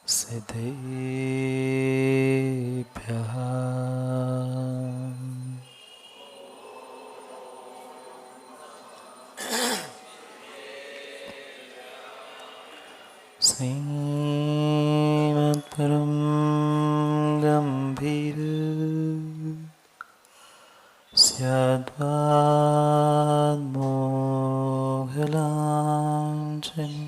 सिद्धेभ्यः श्रीमद्परं गम्भीर स्याद्वाद्मोघलाञ्छन्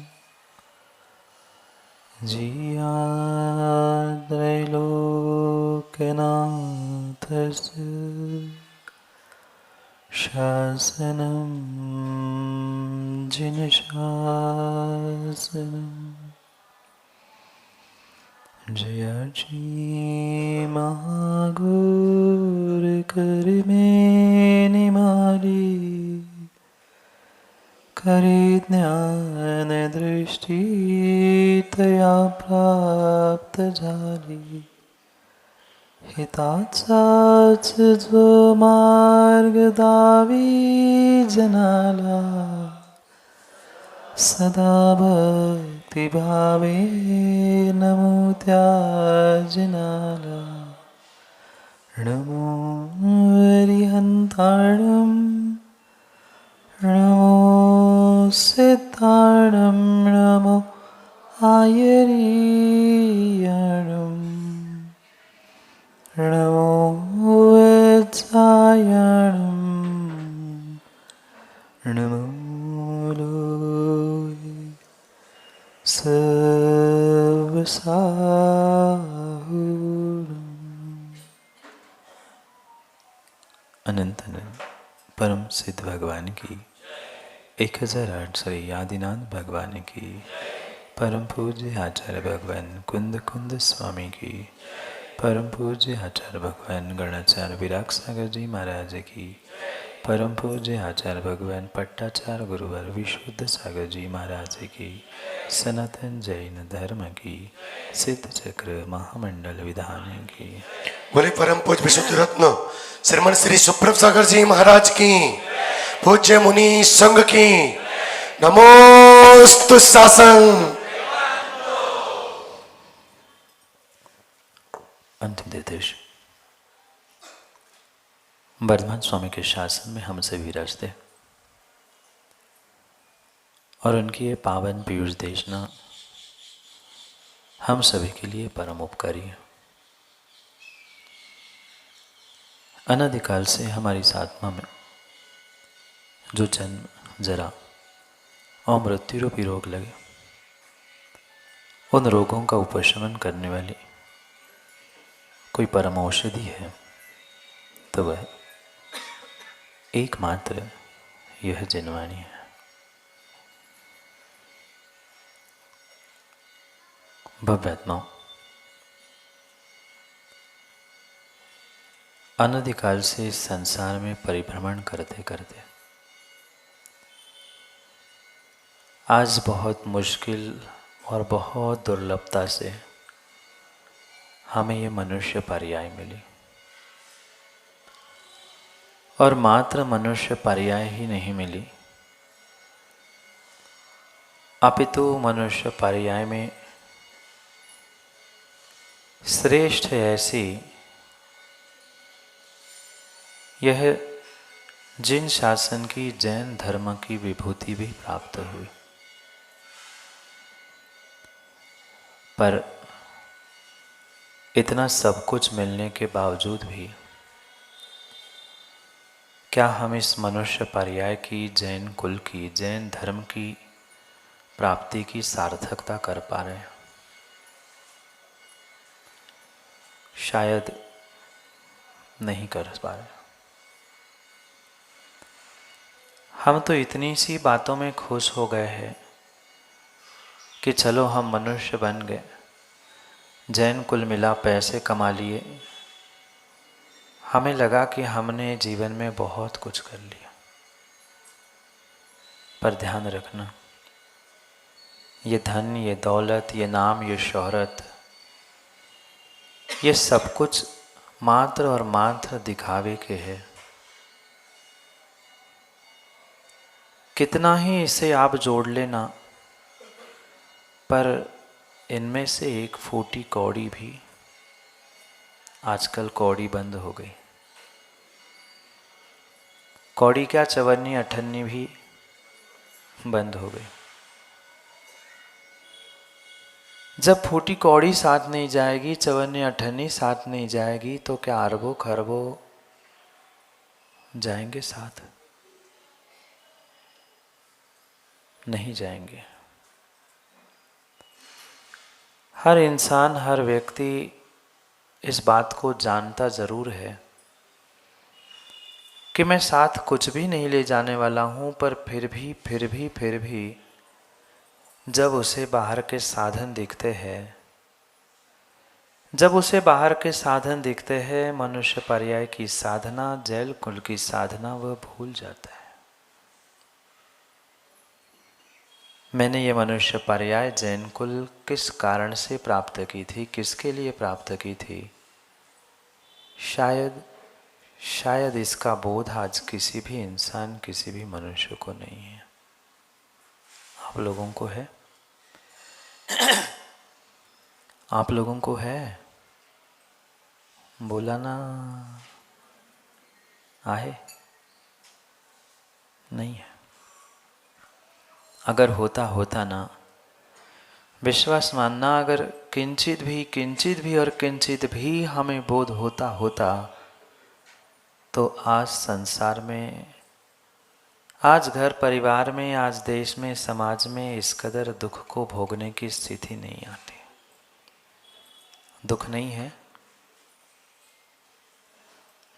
जियात्रैलोक्यनाथस्य शासनं जिनशासनम् जयाची महागुर करमेनिमाली करे ज्ञान दृष्टि तया प्राप्त झाली हिताचाच जो मार्ग दावी जनाला सदा भक्तिभावे नमो त्याजनाला नमो हरिहन्ताणं नमो सिद्धाणं नमो आयर्याणं नमो वत्सायणं नमो अनंत अनंत परम सिद्ध भगवान की 1008 श्री आदिनाथ भगवान की परम पूज्य आचार्य भगवान कुंद कुंद स्वामी की परम पूज्य आचार्य भगवान गणाचार्य विराग सागर जी महाराज की परम पूज्य आचार्य भगवान पट्टाचार्य गुरुवर विशुद्ध सागर जी महाराज की सनातन जैन धर्म की सिद्ध चक्र महामंडल विधान की बोले परम पूज्य विशुद्ध रत्न श्रीमन श्री सुप्रभ सागर जी महाराज की पूज्य मुनि संघ की नमोस्तु शासन। अंतिम निर्देश। वर्धमान स्वामी के शासन में हम सभी विराजते और उनकी ये पावन पीयूष देशना हम सभी के लिए परम उपकारी है। अनादिकाल से हमारी इस आत्मा में जो जन्म जरा और मृत्यु रूपी रोग लगे, उन रोगों का उपशमन करने वाली कोई परम औषधि है तो वह एकमात्र यह जनवाणी है। भव्यात्माओं, अनादिकाल से इस संसार में परिभ्रमण करते करते आज बहुत मुश्किल और बहुत दुर्लभता से हमें ये मनुष्य पर्याय मिली और मात्र मनुष्य पर्याय ही नहीं मिली, अपितु मनुष्य पर्याय में श्रेष्ठ ऐसी यह जिन शासन की जैन धर्म की विभूति भी प्राप्त हुई। पर इतना सब कुछ मिलने के बावजूद भी क्या हम इस मनुष्य पर्याय की, जैन कुल की, जैन धर्म की प्राप्ति की सार्थकता कर पा रहे हैं? शायद नहीं कर पा रहे। हम तो इतनी सी बातों में खुश हो गए हैं कि चलो हम मनुष्य बन गए, जैन कुल मिला, पैसे कमा लिए, हमें लगा कि हमने जीवन में बहुत कुछ कर लिया। पर ध्यान रखना, ये धन, ये दौलत, ये नाम, ये शोहरत, ये सब कुछ मात्र और मात्र दिखावे के हैं। कितना ही इसे आप जोड़ लेना, पर इनमें से एक फूटी कौड़ी भी, आजकल कौड़ी बंद हो गई। कौड़ी क्या, चवन्नी अठन्नी भी बंद हो गई। जब फूटी कौड़ी साथ नहीं जाएगी, चवन्नी अठन्नी साथ नहीं जाएगी, तो क्या अरबों खरबों जाएंगे साथ? नहीं जाएंगे। हर इंसान, हर व्यक्ति इस बात को जानता जरूर है कि मैं साथ कुछ भी नहीं ले जाने वाला हूं, पर फिर भी जब उसे बाहर के साधन दिखते हैं, जब उसे बाहर के साधन दिखते हैं, मनुष्य पर्याय की साधना, जैल कुल की साधना, वह भूल जाता है। मैंने ये मनुष्य पर्याय जैन कुल किस कारण से प्राप्त की थी, किसके लिए प्राप्त की थी, शायद इसका बोध आज किसी भी इंसान, किसी भी मनुष्य को नहीं है। आप लोगों को है? आप लोगों को है? बोला ना। आहे? नहीं है। अगर होता ना, विश्वास मानना, अगर किंचित भी और किंचित भी हमें बोध होता तो आज संसार में, आज घर परिवार में, आज देश में, समाज में इस कदर दुख को भोगने की स्थिति नहीं आती। दुख नहीं है?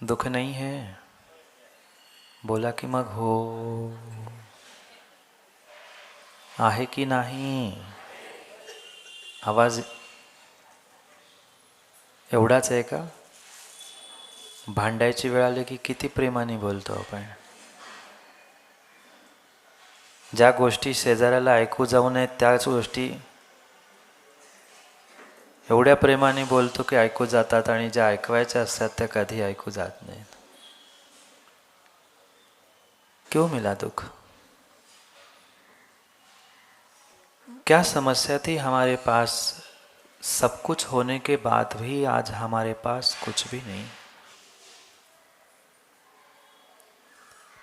दुख नहीं है? बोला कि मग हो, आहे की नाही? आवाज एवढाच आहे का? भांडायची वेळ आली की किती प्रेमाने बोलतो आपण. ज्या गोष्टी शेजाऱ्याला ऐकू जाऊ नयेत त्याच गोष्टी एवढ्या प्रेमाने बोलतो की ऐकू जातात, आणि ज्या ऐकवायच्या असतात त्या कधी ऐकू जात नाहीत. क्यों मिला दुख? क्या समस्या थी हमारे पास? सब कुछ होने के बाद भी आज हमारे पास कुछ भी नहीं.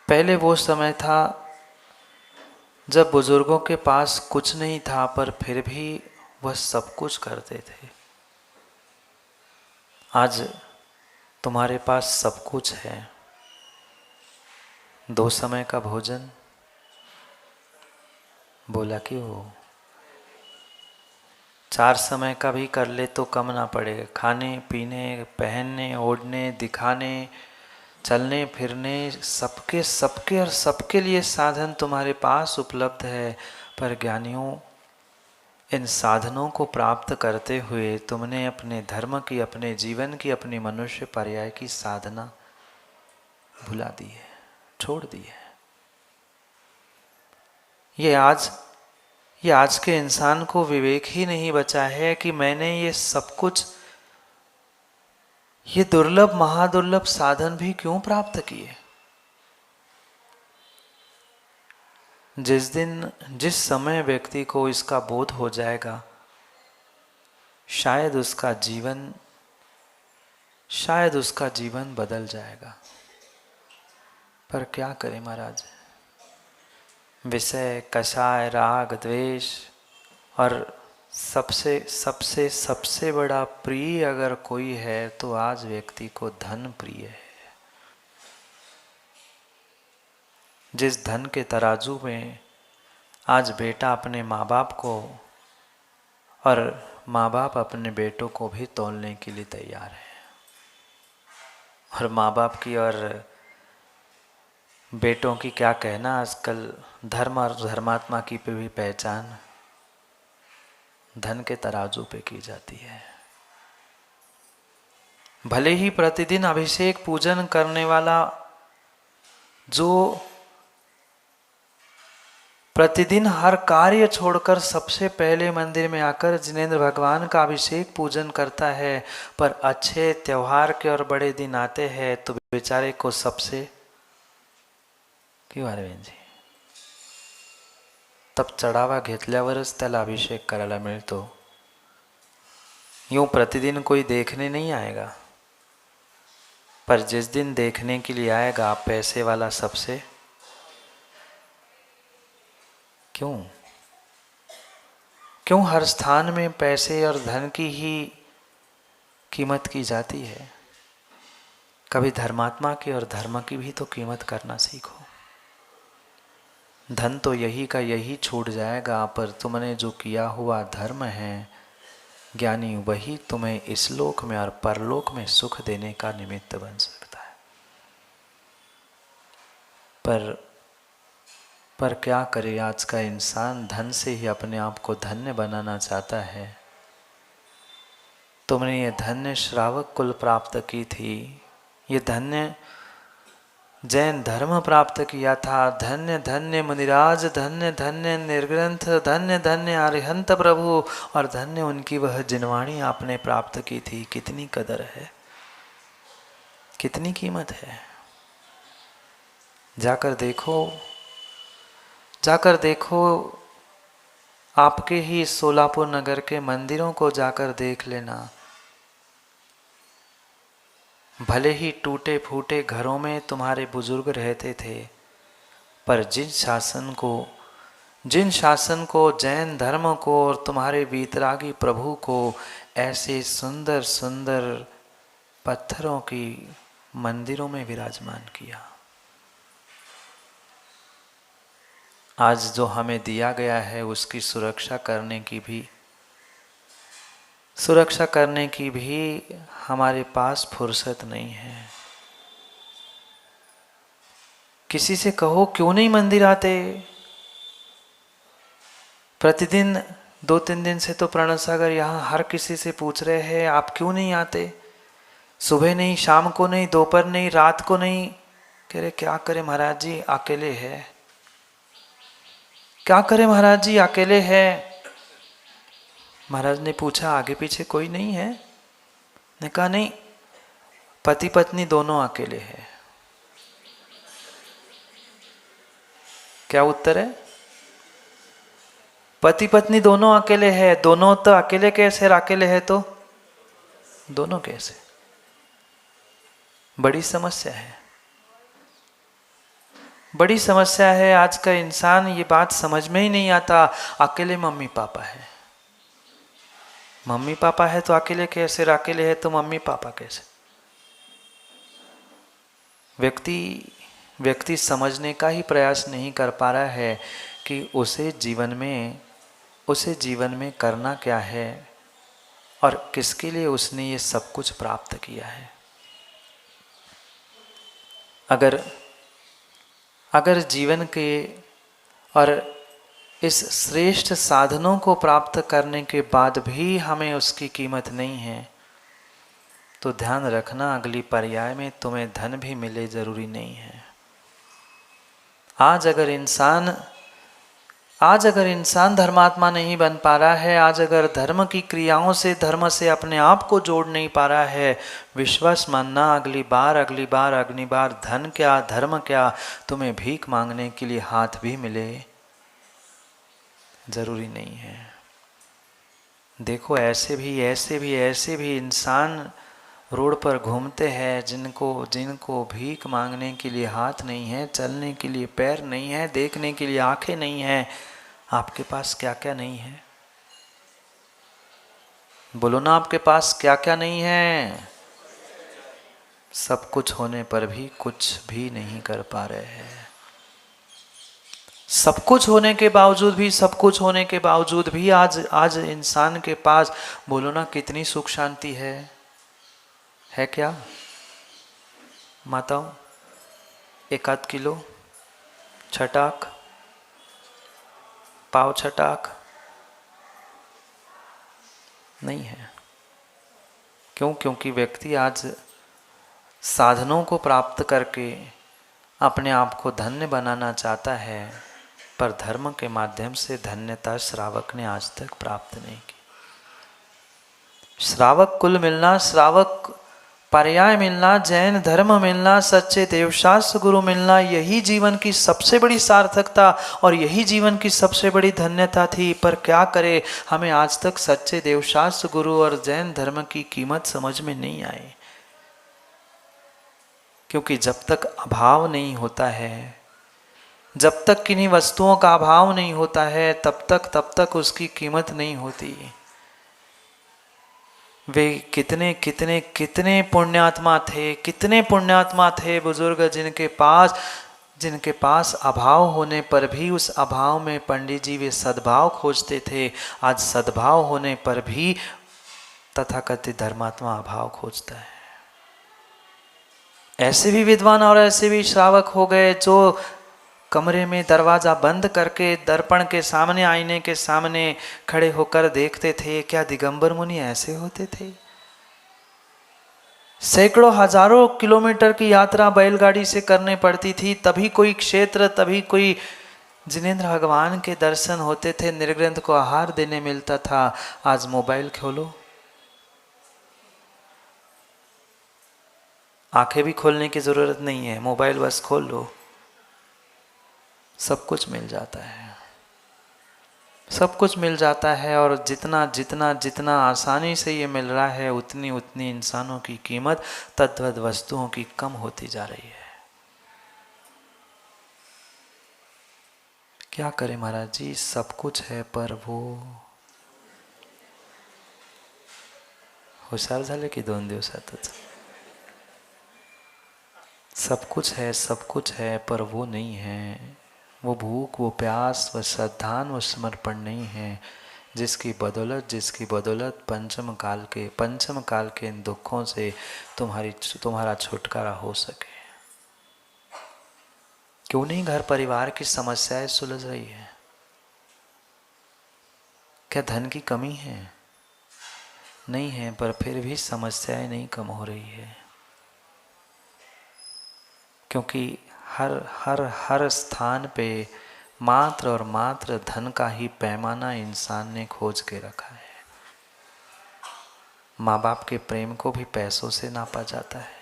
पहले वो समय था जब बुजुर्गों के पास कुछ नहीं था, पर फिर भी वह सब कुछ करते थे. आज तुम्हारे पास सब कुछ है. 2 समय का भोजन, बोला कि हो 4 समय का भी कर ले तो कम ना पड़े. खाने पीने, पहनने ओढ़ने, दिखाने, चलने फिरने, सबके और सबके लिए साधन तुम्हारे पास उपलब्ध है. पर ज्ञानियों, इन साधनों को प्राप्त करते हुए तुमने अपने धर्म की, अपने जीवन की, अपनी मनुष्य पर्याय की साधना भुला दी है, छोड़ दी है. ये आज के इंसान को विवेक ही नहीं बचा है कि मैंने ये सब कुछ, ये दुर्लभ महादुर्लभ साधन भी क्यों प्राप्त किए. जिस समय व्यक्ति को इसका बोध हो जाएगा, शायद उसका जीवन बदल जाएगा. पर क्या करें महाराज, विषय, कषाय, राग, द्वेष, और सबसे बड़ा प्रिय अगर कोई है तो आज व्यक्ति को धन प्रिय है. जिस धन के तराजू में आज बेटा अपने माँ बाप को और माँ बाप अपने बेटों को भी तोलने के लिए तैयार है, और माँ बाप की और बेटों की क्या कहना, आजकल धर्म और धर्मात्मा की भी पहचान धन के तराजू पे की जाती है. भले ही प्रतिदिन अभिषेक पूजन करने वाला, जो प्रतिदिन हर कार्य छोड़कर सबसे पहले मंदिर में आकर जिनेंद्र भगवान का अभिषेक पूजन करता है, पर अच्छे त्योहार के और बड़े दिन आते हैं तो बेचारे को सबसे, क्यों अरविंद जी, तप चढावा घेतल्यावरच त्याला अभिषेक करायला मिळतो. यूं प्रतिदिन कोई देखने नहीं आएगा, पर जिस दिन देखने के लिए आएगा पैसे वाला सबसे, क्यों हर स्थान में पैसे और धन की ही कीमत की जाती है? कभी धर्मात्मा की और धर्म की भी तो कीमत करना सीखो. धन तो यही का यही छूट जाएगा, पर तुमने जो किया हुआ धर्म है ज्ञानी, वही तुम्हें इस लोक में और परलोक में सुख देने का निमित्त बन सकता है. पर क्या करे, आज का इंसान धन से ही अपने आप को धन्य बनाना चाहता है. तुमने ये धन्य श्रावक कुल प्राप्त की थी, ये धन्य जैन धर्म प्राप्त किया था. धन्य धन्य मुनिराज, धन्य धन्य निर्ग्रंथ, धन्य धन्य अरिहंत प्रभु, और धन्य उनकी वह जिनवाणी आपने प्राप्त की थी. कितनी कदर है, कितनी कीमत है. जाकर देखो आपके ही सोलापुर नगर के मंदिरों को जाकर देख लेना. भले ही टूटे फूटे घरों में तुम्हारे बुजुर्ग रहते थे, पर जिन शासन को जैन धर्म को और तुम्हारे वीतरागी प्रभु को ऐसे सुंदर सुंदर पत्थरों की मंदिरों में विराजमान किया. आज जो हमें दिया गया है उसकी सुरक्षा करने की भी हमारे पास फुर्सत नहीं है. किसी से कहो क्यों नहीं मंदिर आते. प्रतिदिन 2-3 दिन से तो प्रणव सागर यहाँ हर किसी से पूछ रहे हैं आप क्यों नहीं आते. सुबह नहीं, शाम को नहीं, दोपहर नहीं, रात को नहीं. कह रहे क्या करें महाराज जी, अकेले है. क्या करें महाराज जी, अकेले है. महाराज ने पूछा आगे पीछे कोई नहीं है. ने कहा नहीं, पति पत्नी दोनों अकेले हैं. क्या उत्तर है? पति पत्नी दोनों अकेले हैं. दोनों तो अकेले कैसे, अकेले है तो दोनों कैसे? बड़ी समस्या है, बड़ी समस्या है. आज का इंसान ये बात समझ में ही नहीं आता. अकेले मम्मी पापा है, मम्मी पापा है तो अकेले कैसे, अकेले है तो मम्मी पापा कैसे? व्यक्ति समझने का ही प्रयास नहीं कर पा रहा है कि उसे जीवन में करना क्या है और किसके लिए उसने ये सब कुछ प्राप्त किया है. अगर जीवन के और इस श्रेष्ठ साधनों को प्राप्त करने के बाद भी हमें उसकी कीमत नहीं है, तो ध्यान रखना अगली पर्याय में तुम्हें धन भी मिले जरूरी नहीं है. आज अगर इंसान धर्मात्मा नहीं बन पा रहा है, आज अगर धर्म की क्रियाओं से, धर्म से अपने आप को जोड़ नहीं पा रहा है, विश्वास मानना अगली बार धन क्या, धर्म क्या, तुम्हें भीख मांगने के लिए हाथ भी मिले जरूरी नहीं है. देखो ऐसे भी इंसान रोड पर घूमते हैं जिनको भीख मांगने के लिए हाथ नहीं है, चलने के लिए पैर नहीं है, देखने के लिए आंखें नहीं है. आपके पास क्या क्या नहीं है? बोलो ना, आपके पास क्या क्या नहीं है? सब कुछ होने पर भी कुछ भी नहीं कर पा रहे हैं. सब कुछ होने के बावजूद भी आज इंसान के पास, बोलो ना, कितनी सुख शांति है क्या माताओं? 1-8 किलो छटाक, पाव छटाक नहीं है. क्यों? क्योंकि व्यक्ति आज साधनों को प्राप्त करके अपने आप को धन्य बनाना चाहता है, पर धर्म के माध्यम से धन्यता श्रावक ने आज तक प्राप्त नहीं की. श्रावक कुल मिलना, श्रावक पर्याय मिलना, जैन धर्म मिलना, सच्चे देवशास्त्र गुरु मिलना, यही जीवन की सबसे बड़ी सार्थकता और यही जीवन की सबसे बड़ी धन्यता थी। पर क्या करे, हमें आज तक सच्चे देवशास्त्र गुरु और जैन धर्म की कीमत समझ में नहीं आई। क्योंकि जब तक अभाव नहीं होता है, जब तक किन्हीं वस्तुओं का अभाव नहीं होता है, तब तक उसकी कीमत नहीं होती। वे कितने कितने कितने पुण्यात्मा थे, कितने पुण्यात्मा थे बुजुर्ग, जिनके पास अभाव होने पर भी उस अभाव में पंडित जी वे सद्भाव खोजते थे। आज सद्भाव होने पर भी तथाकथित धर्मात्मा अभाव खोजता है। ऐसे भी विद्वान और ऐसे भी श्रावक हो गए जो कमरे में दरवाजा बंद करके दर्पण के सामने, आईने के सामने खड़े होकर देखते थे। क्या दिगंबर मुनि ऐसे होते थे? सैकड़ों हजारों किलोमीटर की यात्रा बैलगाड़ी से करने पड़ती थी, तभी कोई क्षेत्र, तभी कोई जिनेंद्र भगवान के दर्शन होते थे, निर्ग्रंथ को आहार देने मिलता था। आज मोबाइल खोलो, आंखें भी खोलने की जरूरत नहीं है, मोबाइल बस खोल लो, सब कुछ मिल जाता है, सब कुछ मिल जाता है। और जितना जितना जितना आसानी से ये मिल रहा है, उतनी उतनी इंसानों की कीमत तद्वत वस्तुओं की कम होती जा रही है। क्या करें महाराज जी, सब कुछ है पर वो हुशार झाले की 2 दिवसातच। सब कुछ है, सब कुछ है, पर वो नहीं है। वो भूख, वो प्यास, वो श्रद्धान, वो समर्पण नहीं है, जिसकी बदौलत पंचम काल के इन दुखों से तुम्हारा छुटकारा हो सके। क्यों नहीं घर परिवार की समस्याएं सुलझ रही है? क्या धन की कमी है? नहीं है, पर फिर भी समस्याएं नहीं कम हो रही है। क्योंकि हर हर हर स्थान पे मात्र और मात्र धन का ही पैमाना इंसान ने खोज के रखा है। माँ बाप के प्रेम को भी पैसों से नापा जाता है।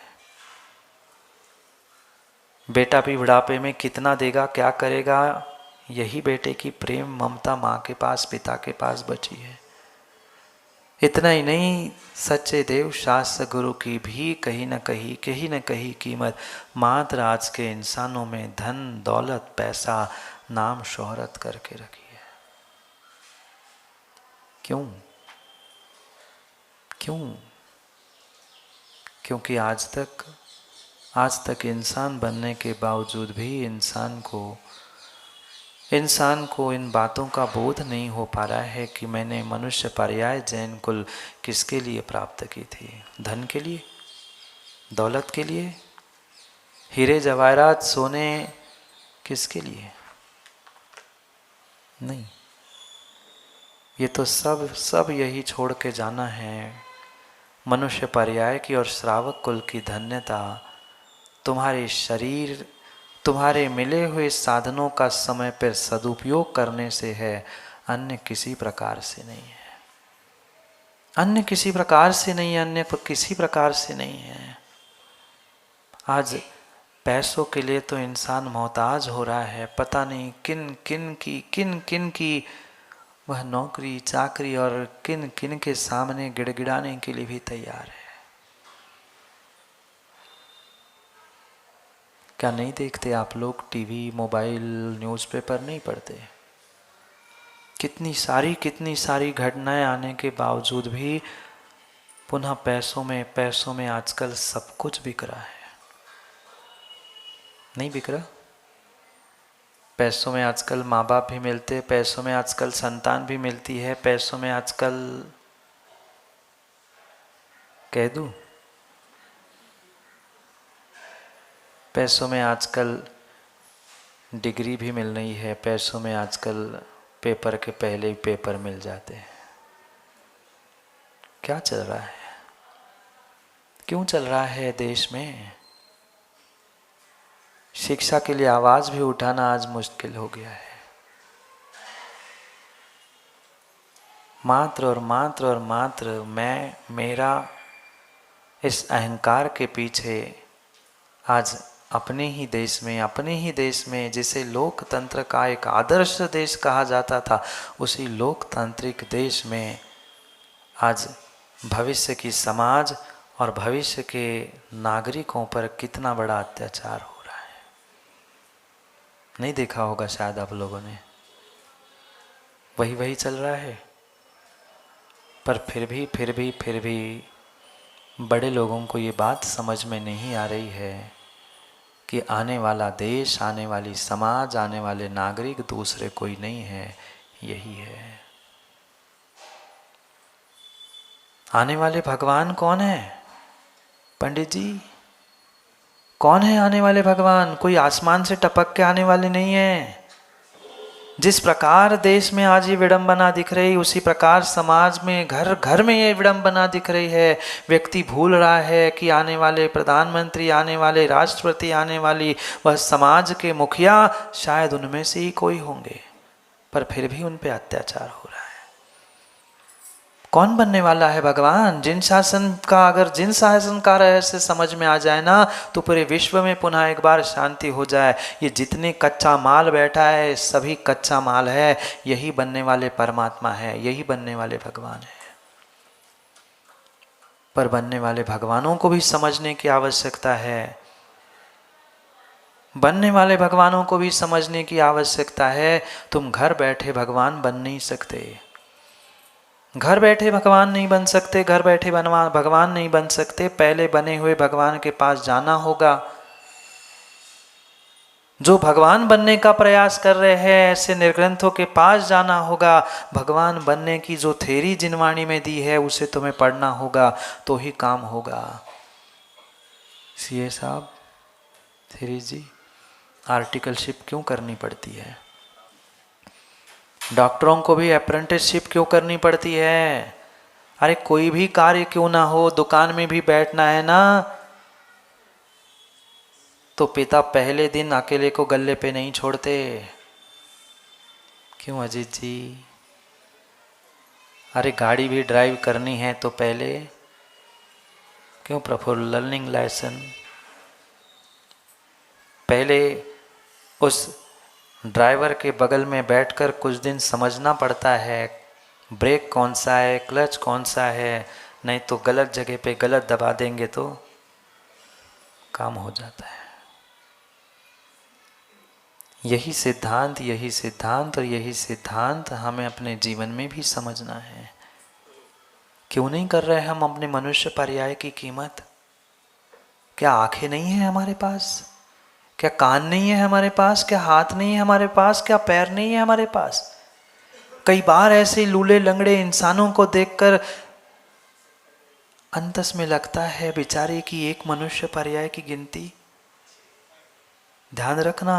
बेटा भी बुढ़ापे में कितना देगा, क्या करेगा, यही बेटे की प्रेम ममता माँ के पास, पिता के पास बची है। इतना ही नहीं, सच्चे देव शास्त्र गुरु की भी कहीं न कहीं कीमत मात्र आज के इंसानों में धन दौलत पैसा नाम शोहरत करके रखी है। क्यों? क्योंकि आज तक इंसान बनने के बावजूद भी इंसान को इन बातों का बोध नहीं हो पा रहा है कि मैंने मनुष्य पर्याय जैन कुल किसके लिए प्राप्त की थी? धन के लिए? दौलत के लिए? हीरे जवाहरात सोने किसके लिए? नहीं, ये तो सब यही छोड़ के जाना है। मनुष्य पर्याय की और श्रावक कुल की धन्यता तुम्हारे शरीर, तुम्हारे मिले हुए साधनों का समय पर सदुपयोग करने से है, अन्य किसी प्रकार से नहीं है। अन्य किसी प्रकार से नहीं है, अन्य किसी प्रकार से नहीं है। आज पैसों के लिए तो इंसान मोहताज हो रहा है। पता नहीं किन किन की वह नौकरी चाकरी और किन किन के सामने गिड़गिड़ाने के लिए भी तैयार है। क्या नहीं देखते आप लोग टीवी, मोबाइल, न्यूज़पेपर नहीं पढ़ते? कितनी सारी घटनाएं आने के बावजूद भी पुनः पैसों में आजकल सब कुछ बिक रहा है। नहीं बिक रहा? पैसों में आजकल माँ बाप भी मिलते, पैसों में आजकल संतान भी मिलती है, पैसों में आजकल कह दूं, पैसों में आजकल डिग्री भी मिल रही है, पैसों में आजकल पेपर के पहले ही पेपर मिल जाते हैं। क्या चल रहा है? क्यों चल रहा है देश में? शिक्षा के लिए आवाज भी उठाना आज मुश्किल हो गया है। मात्र और मात्र मैं, मेरा, इस अहंकार के पीछे आज अपने ही देश में जिसे लोकतंत्र का एक आदर्श देश कहा जाता था, उसी लोकतांत्रिक देश में आज भविष्य की समाज और भविष्य के नागरिकों पर कितना बड़ा अत्याचार हो रहा है। नहीं देखा होगा शायद आप लोगों ने, वही चल रहा है। पर फिर भी बड़े लोगों को ये बात समझ में नहीं आ रही है कि आने वाला देश, आने वाली समाज, आने वाले नागरिक दूसरे कोई नहीं है, यही है। आने वाले भगवान कौन है पंडित जी? कौन है आने वाले भगवान? कोई आसमान से टपक के आने वाले नहीं है। जिस प्रकार देश में आज ये विडंबना दिख रही, उसी प्रकार समाज में घर घर में ये विडंबना दिख रही है। व्यक्ति भूल रहा है कि आने वाले प्रधानमंत्री, आने वाले राष्ट्रपति, आने वाली वह समाज के मुखिया शायद उनमें से ही कोई होंगे, पर फिर भी उन पे अत्याचार हो रहा है। कौन बनने वाला है भगवान? जिन शासन का रहस्य समझ में आ जाए ना, तो पूरे विश्व में पुनः एक बार शांति हो जाए। ये जितने कच्चा माल बैठा है, सभी कच्चा माल है। यही बनने वाले परमात्मा है, यही बनने वाले भगवान है। पर बनने वाले भगवानों को भी समझने की आवश्यकता है। बनने वाले भगवानों को भी समझने की आवश्यकता है। तुम घर बैठे भगवान बन नहीं सकते। घर बैठे भगवान नहीं बन सकते, घर बैठे भगवान नहीं बन सकते। पहले बने हुए भगवान के पास जाना होगा। जो भगवान बनने का प्रयास कर रहे हैं, ऐसे निर्ग्रंथों के पास जाना होगा। भगवान बनने की जो थ्योरी जिनवाणी में दी है, उसे तुम्हें पढ़ना होगा, तो ही काम होगा। सीए साहब, थ्योरी जी, आर्टिकलशिप क्यों करनी पड़ती है? डॉक्टरों को भी अप्रेंटिसशिप क्यों करनी पड़ती है? अरे कोई भी कार्य क्यों ना हो, दुकान में भी बैठना है ना, तो पिता पहले दिन अकेले को गल्ले पे नहीं छोड़ते। क्यों अजीत जी? अरे गाड़ी भी ड्राइव करनी है तो पहले क्यों प्रफुल्ल लर्निंग लाइसेंस, पहले उस ड्राइवर के बगल में बैठकर कुछ दिन समझना पड़ता है ब्रेक कौन सा है, क्लच कौन सा है, नहीं तो गलत जगह पे गलत दबा देंगे तो काम हो जाता है। यही सिद्धांत और यही सिद्धांत हमें अपने जीवन में भी समझना है। क्यों नहीं कर रहे हम अपने मनुष्य पर्याय की कीमत? क्या आंखें नहीं है हमारे पास? क्या कान नहीं है हमारे पास? क्या हाथ नहीं है हमारे पास? क्या पैर नहीं है हमारे पास? कई बार ऐसे लूले लंगड़े इंसानों को देखकर अंतस में लगता है बेचारे की एक मनुष्य पर्याय की गिनती। ध्यान रखना,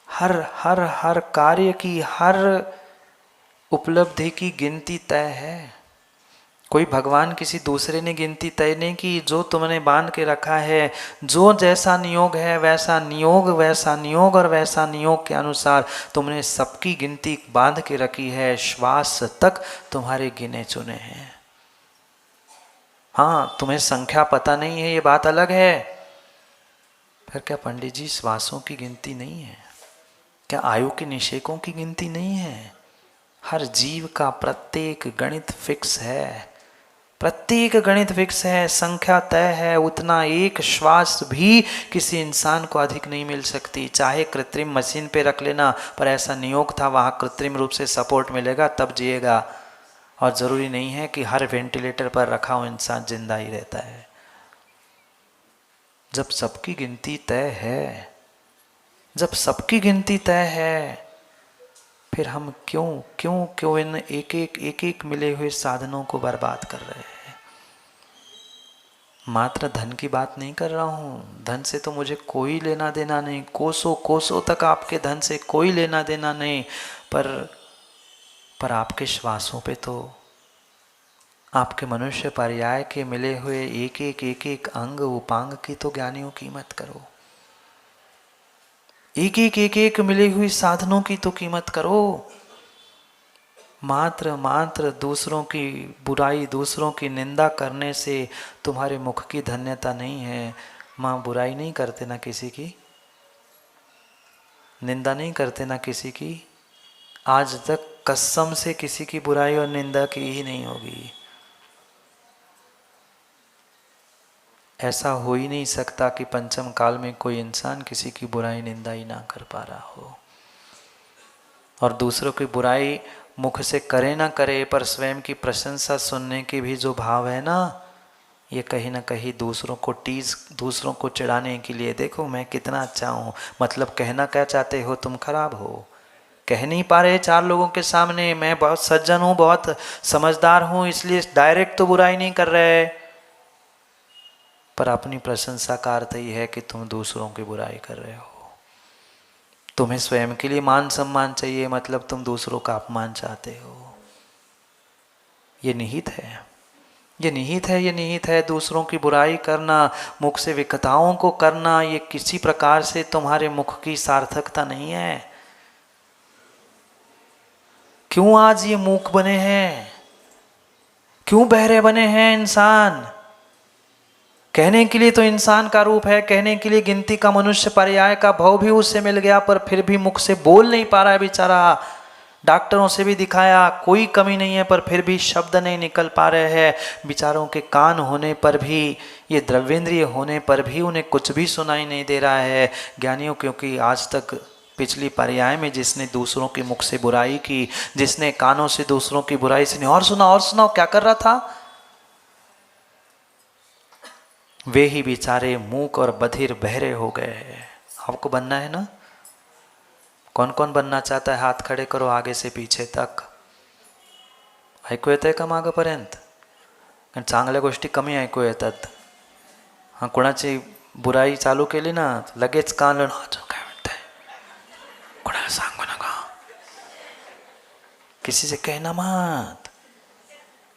हर कार्य की, हर उपलब्धि की गिनती तय है। कोई भगवान किसी दूसरे ने गिनती तय नहीं की। जो तुमने बांध के रखा है, जो जैसा नियोग है वैसा नियोग और वैसा नियोग के अनुसार तुमने सबकी गिनती बांध के रखी है। श्वास तक तुम्हारे गिने चुने हैं। हाँ, तुम्हें संख्या पता नहीं है, ये बात अलग है। फिर क्या पंडित जी श्वासों की गिनती नहीं है? क्या आयु के निषेकों की गिनती नहीं है? हर जीव का प्रत्येक गणित फिक्स है, प्रत्येक गणित फिक्स है, संख्या तय है। उतना एक श्वास भी किसी इंसान को अधिक नहीं मिल सकती। चाहे कृत्रिम मशीन पे रख लेना, पर ऐसा नियोग था वहाँ कृत्रिम रूप से सपोर्ट मिलेगा तब जिएगा। और ज़रूरी नहीं है कि हर वेंटिलेटर पर रखा हुआ इंसान जिंदा ही रहता है। जब सबकी गिनती तय है, जब सबकी गिनती तय है, फिर हम क्यों इन एक एक मिले हुए साधनों को बर्बाद कर रहे हैं? मात्र धन की बात नहीं कर रहा हूँ। धन से तो मुझे कोई लेना देना नहीं, कोसों तक आपके धन से कोई लेना देना नहीं, पर आपके श्वासों पे तो, आपके मनुष्य पर्याय के मिले हुए एक एक अंग उपांग की तो ज्ञानियों कीमत करो। एक एक मिली हुई साधनों की तो कीमत करो। मात्र मात्र दूसरों की बुराई, दूसरों की निंदा करने से तुम्हारे मुख की धन्यता नहीं है। माँ बुराई नहीं करते ना किसी की, निंदा नहीं करते ना किसी की, आज तक कसम से किसी की बुराई और निंदा की ही नहीं होगी। ऐसा हो ही नहीं सकता कि पंचम काल में कोई इंसान किसी की बुराई निंदा ही ना कर पा रहा हो। और दूसरों की बुराई मुख से करे ना करे, पर स्वयं की प्रशंसा सुनने की भी जो भाव है ना, ये कहीं ना कहीं दूसरों को टीज, दूसरों को चिढ़ाने के लिए, देखो मैं कितना अच्छा हूँ, मतलब कहना क्या चाहते हो, तुम खराब हो। कह नहीं पा रहे चार लोगों के सामने मैं बहुत सज्जन हूँ, बहुत समझदार हूँ, इसलिए डायरेक्ट तो बुराई नहीं कर रहे, पर अपनी प्रशंसा का अर्थ ही है कि तुम दूसरों की बुराई कर रहे हो। तुम्हें स्वयं के लिए मान सम्मान चाहिए, मतलब तुम दूसरों का अपमान चाहते हो। ये निहित है, ये निहित है, ये निहित है। दूसरों की बुराई करना, मुख से विकताओं को करना, ये किसी प्रकार से तुम्हारे मुख की सार्थकता नहीं है। क्यों आज ये मूक बने हैं, क्यों बहरे बने हैं इंसान? कहने के लिए तो इंसान का रूप है, कहने के लिए गिनती का मनुष्य पर्याय का भाव भी उससे मिल गया, पर फिर भी मुख से बोल नहीं पा रहा है बेचारा। डॉक्टरों से भी दिखाया, कोई कमी नहीं है, पर फिर भी शब्द नहीं निकल पा रहे हैं। विचारों के कान होने पर भी, ये द्रव्येंद्रिय होने पर भी उन्हें कुछ भी सुनाई नहीं दे रहा है। ज्ञानियों, क्योंकि आज तक पिछली पर्याय में जिसने दूसरों के मुख से बुराई की, जिसने कानों से दूसरों की बुराई सुनी, और सुनाओ और सुनाओ, क्या कर रहा था, वे ही बेचारे मूक और बधिर बहरे हो गए हैं। आपको बनना है ना? कौन कौन बनना चाहता है? हाथ खड़े करो आगे से पीछे तक. ऐकू येतंय का मागपर्यंत? कारण चांगल्या गोष्टी कमी ऐकू येतात. हां, कोणाची बुराई चालू केली ना लगेच कान लावून काय म्हणताय, कोणाला सांगू नका, किसी से कहना मत,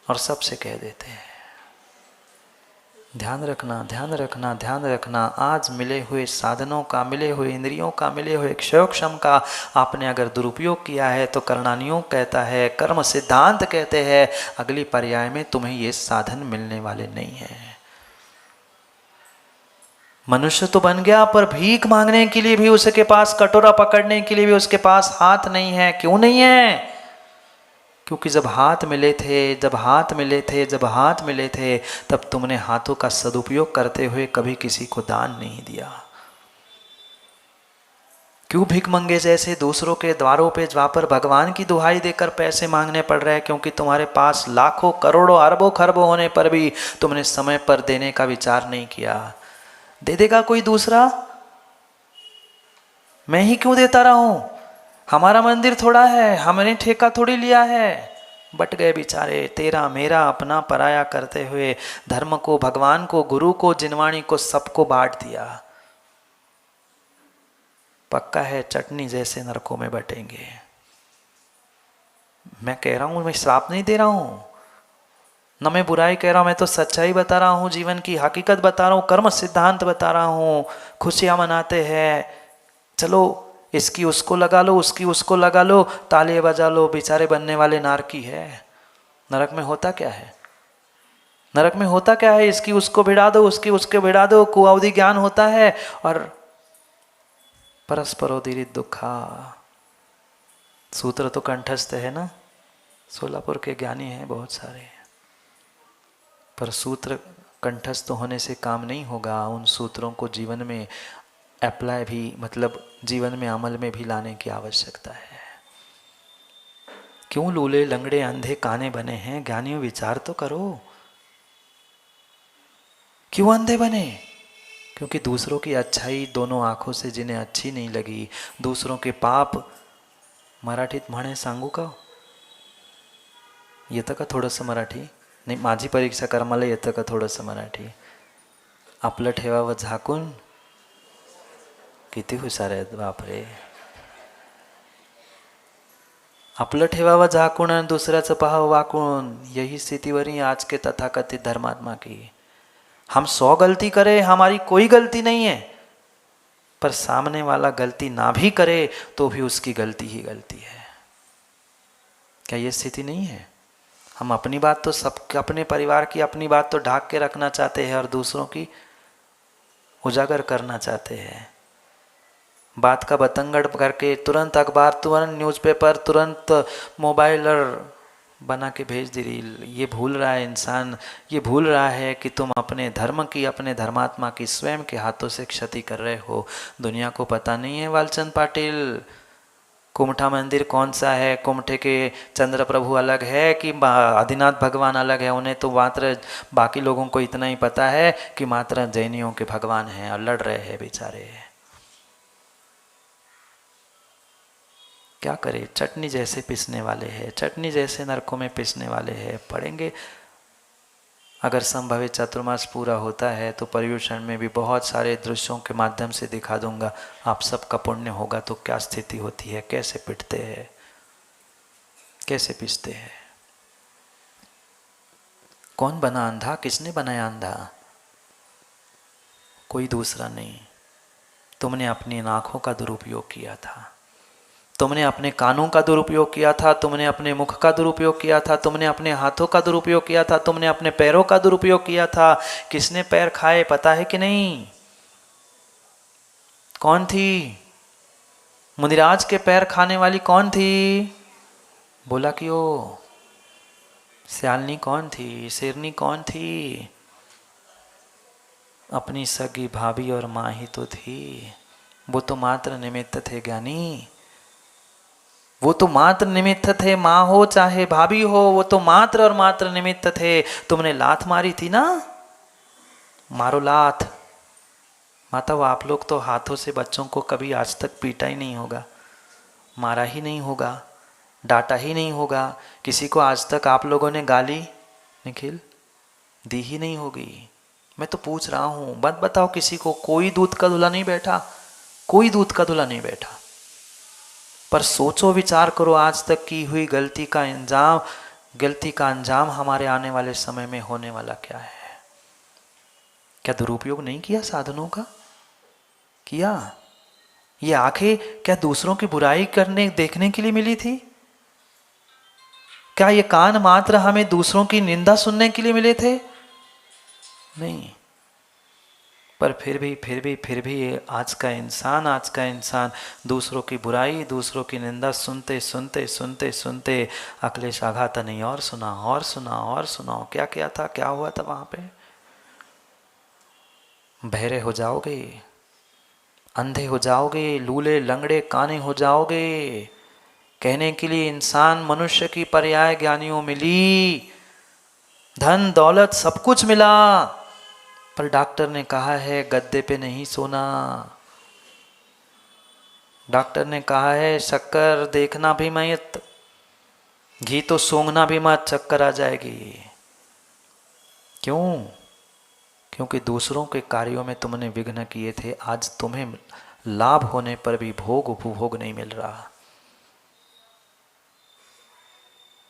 और सबसे कह देते हैं. ध्यान रखना, ध्यान रखना, ध्यान रखना. आज मिले हुए साधनों का, मिले हुए इंद्रियों का, मिले हुए क्षयोक्षम का आपने अगर दुरुपयोग किया है तो करणानियोग कहता है, कर्म सिद्धांत कहते हैं, अगली पर्याय में तुम्हें ये साधन मिलने वाले नहीं है. मनुष्य तो बन गया, पर भीख मांगने के लिए भी उसके पास, कटोरा पकड़ने के लिए भी उसके पास हाथ नहीं है. क्यों नहीं है? क्योंकि जब हाथ मिले थे, जब हाथ मिले थे, जब हाथ मिले थे, तब तुमने हाथों का सदुपयोग करते हुए कभी किसी को दान नहीं दिया. क्यों भिख मंगे जैसे दूसरों के द्वारों पे द्वापर भगवान की दुहाई देकर पैसे मांगने पड़ रहे हैं? क्योंकि तुम्हारे पास लाखों करोड़ों अरबों खरबों होने पर भी तुमने समय पर देने का विचार नहीं किया. दे देगा कोई दूसरा? मैं ही क्यों देता रहूं? हमारा मंदिर थोड़ा है, हमने ठेका थोड़ी लिया है. बट गए बेचारे, तेरा मेरा अपना पराया करते हुए धर्म को, भगवान को, गुरु को, जिनवाणी को, सबको बांट दिया. पक्का है चटनी जैसे नरकों में बटेंगे. मैं कह रहा हूं, मैं श्राप नहीं दे रहा हूं, न मैं बुराई कह रहा हूं, मैं तो सच्चाई बता रहा हूं, जीवन की हकीकत बता रहा हूं, कर्म सिद्धांत बता रहा हूं. खुशियां मनाते हैं, चलो इसकी उसको लगा लो, उसकी उसको लगा लो, तालियां बजा लो. बेचारे बनने वाले नारकी है. नरक में होता क्या है? नरक में होता क्या है? इसकी उसको भिड़ा दो, उसकी उसके भिड़ा दो, कुअवधि ज्ञान होता है. और परस्परोदीरित दुखा, सूत्र तो कंठस्थ है ना, सोलापुर के ज्ञानी हैं बहुत सारे, पर सूत्र कंठस्थ होने से काम नहीं होगा. उन सूत्रों को जीवन में अप्लाई भी, मतलब जीवन में अमल में भी लाने की आवश्यकता है. क्यों लूले लंगड़े अंधे काने बने हैं? ज्ञानियों विचार तो करो, क्यों अंधे बने? क्योंकि दूसरों की अच्छाई दोनों आंखों से जिन्हें अच्छी नहीं लगी, दूसरों के पाप, मराठीत म्हणे सांगू का? येतं का थोडंसं मराठी? नाही, माझी परीक्षा कर, मला येतं का थोडंसं मराठी? आपलं ठेवावं झाकून. किती हुशार आहेत बापरे. आपलं ठेवावं झाकून आणि दुसऱ्याचं पाहावं वाकून. यही स्थितिवरी आज के तथाकथित धर्मात्मा की. हम 100 गलती करें, हमारी कोई गलती नहीं है, पर सामने वाला गलती ना भी करे तो भी उसकी गलती ही गलती है. क्या ये स्थिति नहीं है? हम अपनी बात तो सब, अपने परिवार की अपनी बात तो ढाक के रखना चाहते हैं और दूसरों की उजागर करना चाहते हैं। बात का बतंगड़ करके तुरंत अखबार, तुरंत न्यूज़पेपर, तुरंत मोबाइल और बना के भेज दी रील। ये भूल रहा है इंसान, ये भूल रहा है कि तुम अपने धर्म की, अपने धर्मात्मा की स्वयं के हाथों से क्षति कर रहे हो। दुनिया को पता नहीं है वालचंद पाटिल, कुमठा मंदिर कौन सा है, कुमठे के चंद्र प्रभु अलग है कि आदिनाथ भगवान अलग है। उन्हें तो मात्र, बाकी लोगों को इतना ही पता है कि मात्र जैनियों के भगवान हैं और लड़ रहे हैं बेचारे। क्या करें, चटनी जैसे पिसने वाले हैं, चटनी जैसे नरकों में पिसने वाले हैं। पढ़ेंगे, अगर संभवित चातुर्मास पूरा होता है तो पर्युषण में भी बहुत सारे दृश्यों के माध्यम से दिखा दूंगा। आप सबका पुण्य होगा तो क्या स्थिति होती है, कैसे पिटते हैं, कैसे पिसते हैं। कौन बना अंधा, किसने बनाया अंधा? कोई दूसरा नहीं। तुमने अपनी आंखों का दुरुपयोग किया था, तुमने अपने कानों का दुरुपयोग किया था, तुमने अपने मुख का दुरुपयोग किया था, तुमने अपने हाथों का दुरुपयोग किया था, तुमने अपने पैरों का दुरुपयोग किया था। किसने पैर खाए पता है कि नहीं? कौन थी? मुनिराज के पैर खाने वाली कौन थी? बोला क्यों? स्यालनी कौन थी? शेरनी कौन थी? अपनी सगी भाभी और माँ ही तो थी। वो तो मात्र निमित्त थे ज्ञानी, वो तो मात्र निमित्त थे। माँ हो चाहे भाभी हो, वो तो मात्र और मात्र निमित्त थे। तुमने लात मारी थी ना, मारो लात। माता, वो आप लोग तो हाथों से बच्चों को कभी आज तक पीटा ही नहीं होगा, मारा ही नहीं होगा, डांटा ही नहीं होगा। किसी को आज तक आप लोगों ने गाली निखिल दी ही नहीं होगी। मैं तो पूछ रहा हूँ, मत बताओ किसी को। कोई दूध का दूल्हा नहीं बैठा, कोई दूध का दूल्हा नहीं बैठा। पर सोचो, विचार करो, आज तक की हुई गलती का अंजाम हमारे आने वाले समय में होने वाला क्या है। क्या दुरुपयोग नहीं किया साधनों का? किया। ये आंखें क्या दूसरों की बुराई करने देखने के लिए मिली थी? क्या ये कान मात्र हमें दूसरों की निंदा सुनने के लिए मिले थे? नहीं। पर फिर भी आज का इंसान दूसरों की बुराई, दूसरों की निंदा सुनते अखिलेश आघात नहीं, और सुनाओ क्या क्या था, क्या हुआ था वहां पे। बहरे हो जाओगे, अंधे हो जाओगे, लूले लंगड़े काने हो जाओगे। कहने के लिए इंसान मनुष्य की पर्याय ज्ञानियों मिली, धन दौलत सब कुछ मिला, पर डॉक्टर ने कहा है गद्दे पे नहीं सोना। डॉक्टर ने कहा है शक्कर देखना भी मत, घी तो सूंघना भी मत, चक्कर आ जाएगी। क्यों? क्योंकि दूसरों के कार्यों में तुमने विघ्न किए थे। आज तुम्हें लाभ होने पर भी भोग उपभोग नहीं मिल रहा।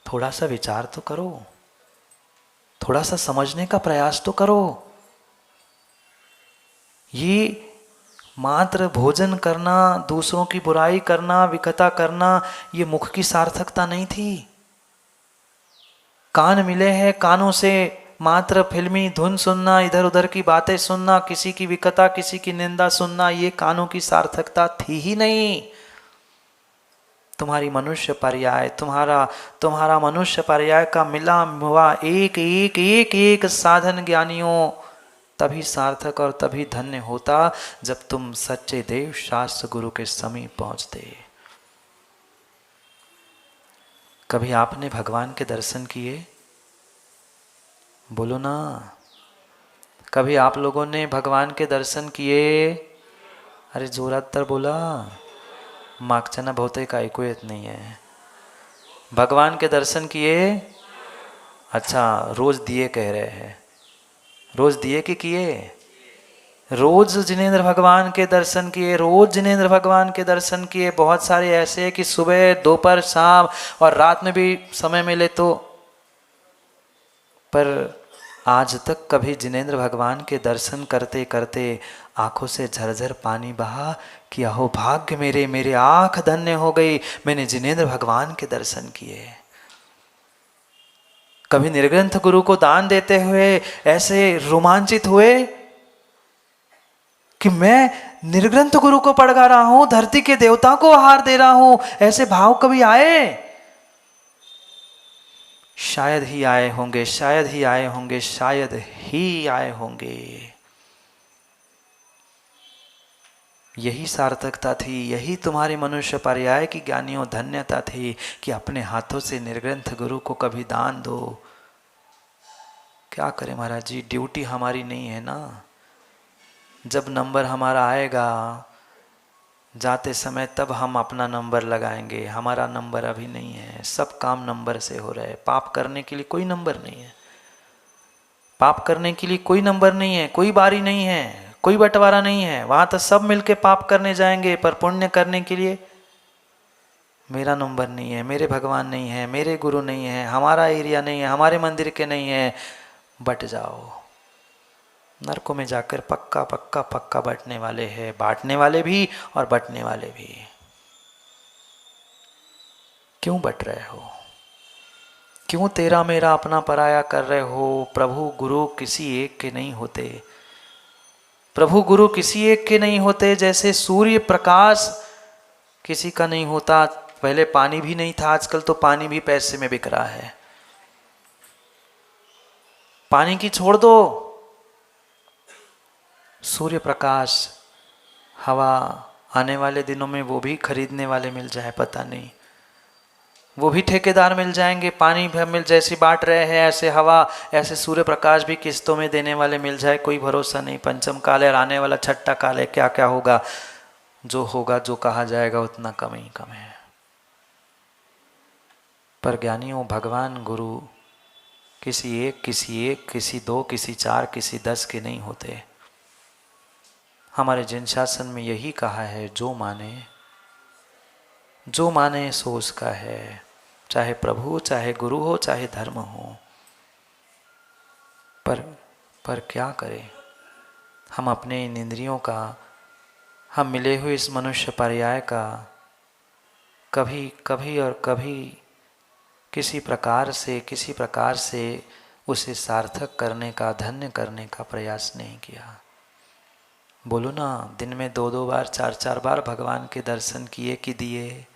थोड़ा सा विचार तो करो, थोड़ा सा समझने का प्रयास तो करो। ये मात्र भोजन करना, दूसरों की बुराई करना, विकता करना, ये मुख की सार्थकता नहीं थी। कान मिले हैं, कानों से मात्र फिल्मी धुन सुनना, इधर उधर की बातें सुनना, किसी की विकता, किसी की निंदा सुनना, ये कानों की सार्थकता थी ही नहीं। तुम्हारी मनुष्य पर्याय, तुम्हारा मनुष्य पर्याय का मिला हुआ एक साधन ज्ञानियों तभी सार्थक और तभी धन्य होता जब तुम सच्चे देव शास्त्र गुरु के समीप पहुंचते। कभी आपने भगवान के दर्शन किए? बोलो ना। कभी आप लोगों ने भगवान के दर्शन किए? अरे जोरात तर बोला, मागच्यांना बहुतेक ऐकू येत नाही आहे। भगवान के दर्शन किए? अच्छा, रोज दिए कह रहे हैं। रोज दिए कि किए? रोज जिनेंद्र भगवान के दर्शन किए, रोज जिनेंद्र भगवान के दर्शन किए। बहुत सारे ऐसे हैं कि सुबह, दोपहर, शाम और रात में भी समय मिले तो। पर आज तक कभी जिनेंद्र भगवान के दर्शन करते करते आंखों से झरझर पानी बहा कि अहो भाग्य मेरे, मेरे आँख धन्य हो गई, मैंने जिनेंद्र भगवान के दर्शन किए। कभी निर्ग्रंथ गुरु को दान देते हुए ऐसे रोमांचित हुए कि मैं निर्ग्रंथ गुरु को पढ़ा रहा हूं, धरती के देवता को आहार दे रहा हूं, ऐसे भाव कभी आए? शायद ही आए होंगे, शायद ही आए होंगे, शायद ही आए होंगे। यही सार्थकता थी, यही तुम्हारी मनुष्य पर्याय की ज्ञानियों धन्यता थी कि अपने हाथों से निर्ग्रंथ गुरु को कभी दान दो। क्या करें महाराज जी, ड्यूटी हमारी नहीं है ना। जब नंबर हमारा आएगा जाते समय तब हम अपना नंबर लगाएंगे, हमारा नंबर अभी नहीं है। सब काम नंबर से हो रहे हैं। पाप करने के लिए कोई नंबर नहीं है, पाप करने के लिए कोई नंबर नहीं है, कोई बारी नहीं है, कोई बंटवारा नहीं है। वहां तो सब मिलके पाप करने जाएंगे, पर पुण्य करने के लिए मेरा नंबर नहीं है, मेरे भगवान नहीं है, मेरे गुरु नहीं है, हमारा एरिया नहीं है, हमारे मंदिर के नहीं है, बट जाओ। नरकों में जाकर पक्का पक्का पक्का बटने वाले हैं, बांटने वाले भी और बटने वाले भी। क्यों बट रहे हो? क्यों तेरा मेरा अपना पराया कर रहे हो? प्रभु गुरु किसी एक के नहीं होते, प्रभु गुरु किसी एक के नहीं होते। जैसे सूर्य प्रकाश किसी का नहीं होता, पहले पानी भी नहीं था, आजकल तो पानी भी पैसे में बिक रहा है। पानी की छोड़ दो, सूर्य प्रकाश, हवा आने वाले दिनों में वो भी खरीदने वाले मिल जाए, पता नहीं, वो भी ठेकेदार मिल जाएंगे। पानी भी मिल, जैसे बांट रहे हैं ऐसे हवा, ऐसे सूर्य प्रकाश भी किस्तों में देने वाले मिल जाए, कोई भरोसा नहीं। पंचम काल है, आने वाला छठा काल है, क्या क्या होगा, जो होगा, जो कहा जाएगा उतना कम ही कम है। पर ज्ञानियों, भगवान गुरु किसी एक, किसी दो, किसी चार, किसी 10 के नहीं होते। हमारे जिन शासन में यही कहा है, जो माने सो उसका है, चाहे प्रभु हो, चाहे गुरु हो, चाहे धर्म हो। पर क्या करें, हम अपने इन इंद्रियों का, हम मिले हुए इस मनुष्य पर्याय का कभी और कभी किसी प्रकार से उसे सार्थक करने का, धन्य करने का प्रयास नहीं किया। बोलो ना, दिन में 2-2 बार, 4-4 बार भगवान के दर्शन किए कि दिए?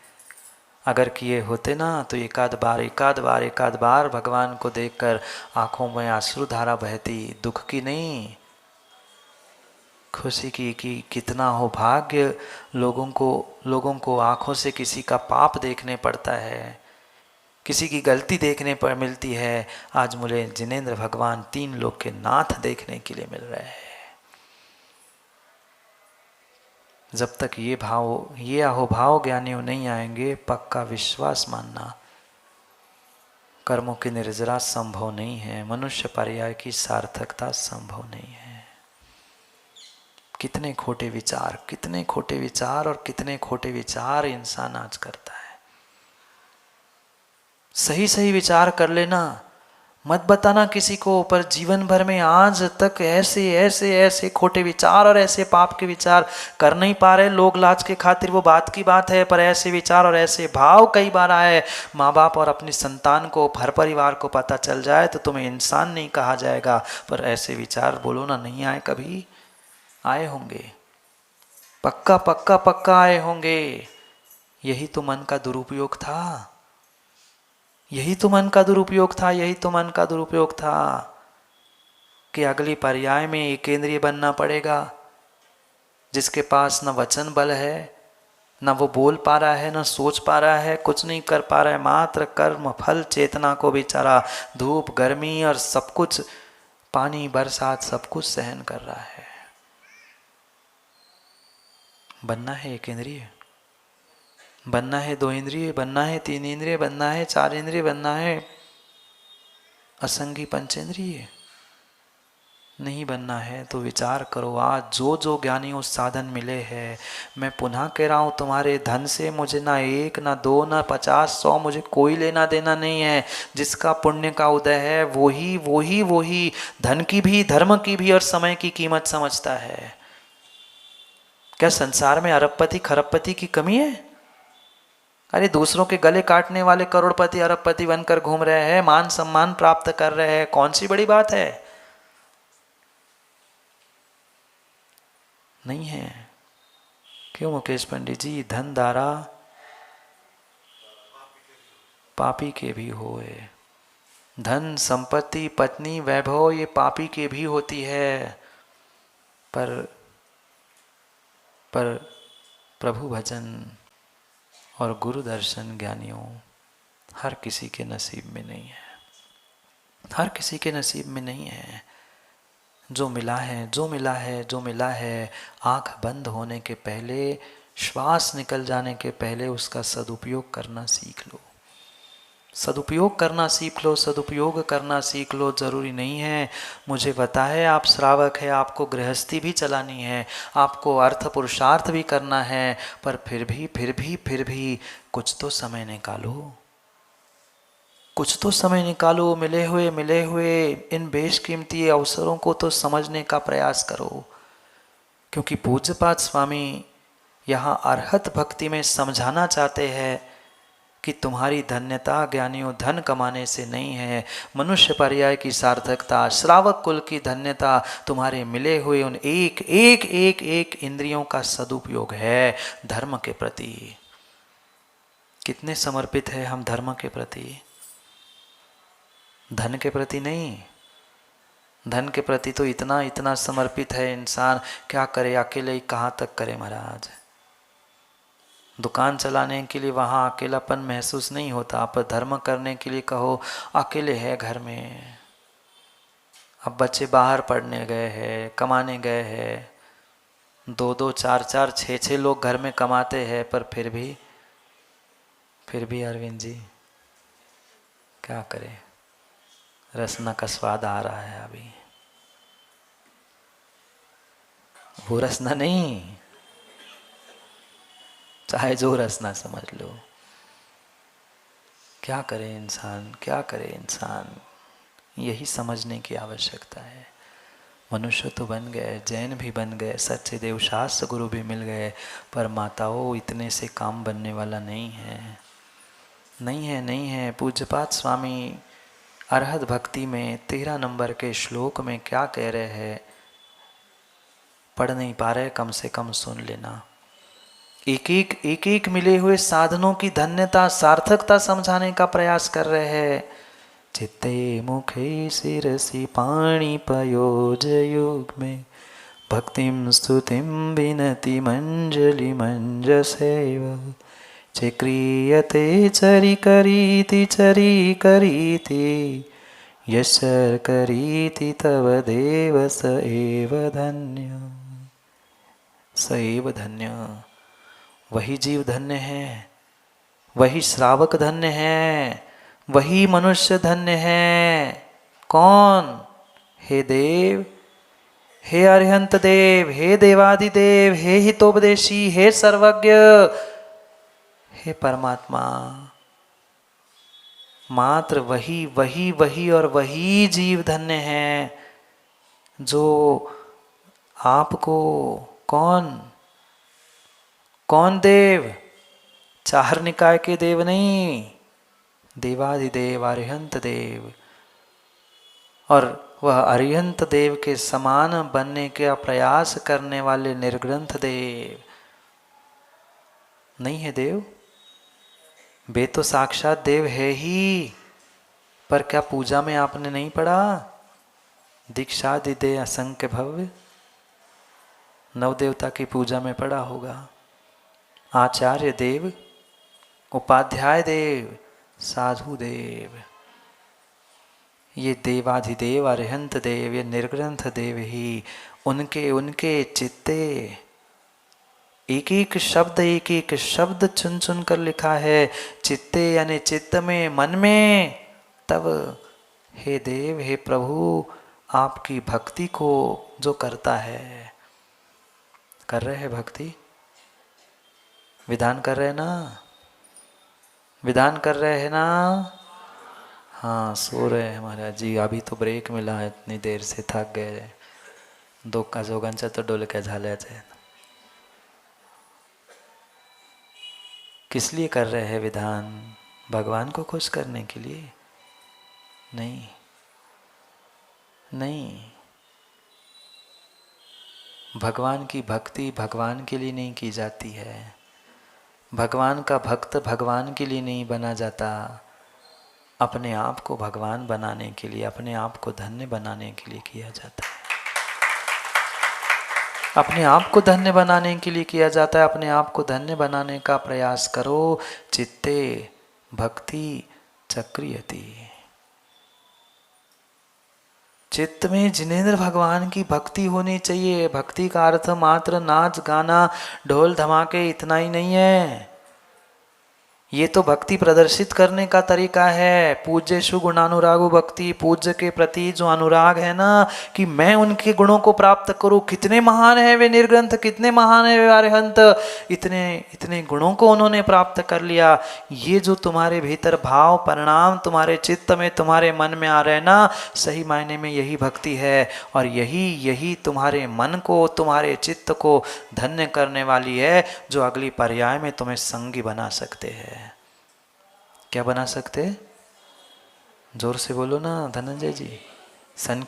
अगर किए होते ना तो एक आध बार भगवान को देखकर आंखों में आंसू धारा बहती, दुख की नहीं, खुशी की। कि कितना हो भाग्य लोगों को आंखों से किसी का पाप देखने पड़ता है, किसी की गलती देखने पर मिलती है। आज मुझे जिनेंद्र भगवान 3 लोग के नाथ देखने के लिए मिल रहे हैं। जब तक ये अहोभाव ज्ञानियों नहीं आएंगे, पक्का विश्वास मानना, कर्मों की निर्जरा संभव नहीं है, मनुष्य पर्याय की सार्थकता संभव नहीं है। कितने खोटे विचार और कितने खोटे विचार इंसान आज करता है। सही विचार कर लेना, मत बताना किसी को, पर जीवन भर में आज तक ऐसे खोटे विचार और ऐसे पाप के विचार कर नहीं पा रहे लोग लाज के खातिर, वो बात की बात है। पर ऐसे विचार और ऐसे भाव कई बार आए, माँ बाप और अपनी संतान को, हर परिवार को पता चल जाए तो तुम्हें इंसान नहीं कहा जाएगा। पर ऐसे विचार बोलो ना, नहीं आए कभी? आए होंगे, पक्का आए होंगे। यही तो मन का दुरुपयोग था, यही तो मन का दुरुपयोग था कि अगली पर्याय में एकेंद्रीय बनना पड़ेगा। जिसके पास न वचन बल है, न वो बोल पा रहा है, न सोच पा रहा है, कुछ नहीं कर पा रहा है, मात्र कर्म फल चेतना को बेचारा धूप गर्मी और सब कुछ, पानी बरसात सब कुछ सहन कर रहा है। बनना है एक इंद्रिय, बनना है 2 इंद्रिय, बनना है 3 इंद्रिय, बनना है 4 इंद्रिय, बनना है असंगी पंचेंद्रिय। नहीं बनना है तो विचार करो। आज जो ज्ञानियों साधन मिले हैं, मैं पुनः कह रहा हूँ, तुम्हारे धन से मुझे ना 1 ना 2 ना 50 100 मुझे कोई लेना देना नहीं है। जिसका पुण्य का उदय है वही धन की भी, धर्म की भी और समय की कीमत समझता है। क्या संसार में अरबपति खरबपति की कमी है? अरे दूसरों के गले काटने वाले करोड़पति अरबपति बनकर घूम रहे हैं, मान सम्मान प्राप्त कर रहे हैं, कौन सी बड़ी बात है? नहीं है। क्यों मुकेश पंडित जी? धन धारा पापी के भी होए, धन संपत्ति पत्नी वैभव ये पापी के भी होती है, पर प्रभु भजन और गुरु दर्शन ज्ञानियों हर किसी के नसीब में नहीं है, हर किसी के नसीब में नहीं है। जो मिला है, जो मिला है, जो मिला है, आंख बंद होने के पहले, श्वास निकल जाने के पहले उसका सदुपयोग करना सीख लो, सदुपयोग करना सीख लो, सदुपयोग करना सीख लो। जरूरी नहीं है, मुझे पता है आप श्रावक है, आपको गृहस्थी भी चलानी है, आपको अर्थ पुरुषार्थ भी करना है, पर फिर भी कुछ तो समय निकालो, कुछ तो समय निकालो। मिले हुए इन बेशकीमती अवसरों को तो समझने का प्रयास करो, क्योंकि पूज्यपाद स्वामी यहाँ अरहत भक्ति में समझाना चाहते हैं कि तुम्हारी धन्यता ज्ञानियों धन कमाने से नहीं है, मनुष्य पर्याय की सार्थकता, श्रावक कुल की धन्यता तुम्हारे मिले हुए उन एक इंद्रियों का सदुपयोग है धर्म के प्रति। कितने समर्पित है हम धर्म के प्रति, धन के प्रति नहीं। धन के प्रति तो इतना समर्पित है इंसान, क्या करे, अकेले ही कहाँ तक करे महाराज। दुकान चलाने के लिए वहाँ अकेलापन महसूस नहीं होता, पर धर्म करने के लिए कहो अकेले है घर में। अब बच्चे बाहर पढ़ने गए हैं, कमाने गए हैं, 2-2 4-4 6-6 लोग घर में कमाते हैं, पर फिर भी अरविंद जी क्या करें, रसना का स्वाद आ रहा है अभी, वो रसना नहीं, चाहे जो रसना समझ लो। क्या करे इंसान, क्या करे इंसान, यही समझने की आवश्यकता है। मनुष्य तो बन गए, जैन भी बन गए, सच्चे देव शास्त्र गुरु भी मिल गए, पर माताओं इतने से काम बनने वाला नहीं है, नहीं है। पूज्यपाद स्वामी अरहत भक्ति में 13 नंबर के श्लोक में क्या कह रहे हैं, पढ़ नहीं पा रहे, कम से कम सुन लेना। एक मिले हुए साधनों की धन्यता सार्थकता समझाने का प्रयास कर रहे हैं। चित्ते मुखे शिरसि पाणि पयोज युग में भक्तिम स्तुतिम विनति मंजलि मंजसेव चक्रियते चरी करीति यशर करीति तव देव स एव धन्य। वही जीव धन्य है, वही श्रावक धन्य है, वही मनुष्य धन्य है। कौन? हे देव, हे अरिहंत देव, हे देवादिदेव, हे हितोपदेशी, हे सर्वज्ञ, हे परमात्मा। मात्र वही और वही जीव धन्य है जो आपको कौन देव? 4 निकाय के देव नहीं, देवादिदेव अरिहंत देव। और वह अरिहंत देव के समान बनने का प्रयास करने वाले निर्ग्रंथ देव नहीं है देव। वे तो साक्षात देव है ही, पर क्या पूजा में आपने नहीं पढ़ा? दीक्षा दिदे असंख्य भव्य, नवदेवता की पूजा में पढ़ा होगा। आचार्य देव, उपाध्याय देव, साधु देव, ये देवाधिदेव अरिहंत देव, ये निर्ग्रंथ देव ही उनके चित्ते एक एक शब्द चुन कर लिखा है। चित्ते यानी चित्त में, मन में। तब हे देव, हे प्रभु, आपकी भक्ति को जो करता है, कर रहे हैं भक्ति, विधान कर रहे हैं ना, विधान कर रहे हैं ना। हाँ, सो रहे हैं महाराज जी, अभी तो ब्रेक मिला है, इतनी देर से थक गए। 2 जोगांचा तो डोलक्या झाल्याच आहेत। किस लिए कर रहे हैं विधान? भगवान को खुश करने के लिए? नहीं नहीं, भगवान की भक्ति भगवान के लिए नहीं की जाती है। भगवान का भक्त भगवान के लिए नहीं बना जाता, अपने आप को भगवान बनाने के लिए, अपने आप को धन्य बनाने के लिए किया जाता है। अपने आप को धन्य बनाने के लिए किया जाता है। अपने आप को धन्य बनाने का प्रयास करो। चित्ते भक्ति चक्रियति। चित्त में जिनेंद्र भगवान की भक्ति होनी चाहिए। भक्ति का अर्थ मात्र नाच गाना ढोल धमाके इतना ही नहीं है। ये तो भक्ति प्रदर्शित करने का तरीका है। पूज्य सुगुणानुरागो भक्ति, पूज्य के प्रति जो अनुराग है ना, कि मैं उनके गुणों को प्राप्त करूं। कितने महान है वे निर्ग्रंथ, कितने महान है वे अरिहंत, इतने इतने गुणों को उन्होंने प्राप्त कर लिया। ये जो तुम्हारे भीतर भाव परिणाम तुम्हारे चित्त में तुम्हारे मन में आ रहे हैं ना, सही मायने में यही भक्ति है। और यही तुम्हारे मन को तुम्हारे चित्त को धन्य करने वाली है, जो अगली पर्याय में तुम्हें संगी बना सकते हैं। क्या बना सकते? जोर से बोलो ना धनंजय जी। सन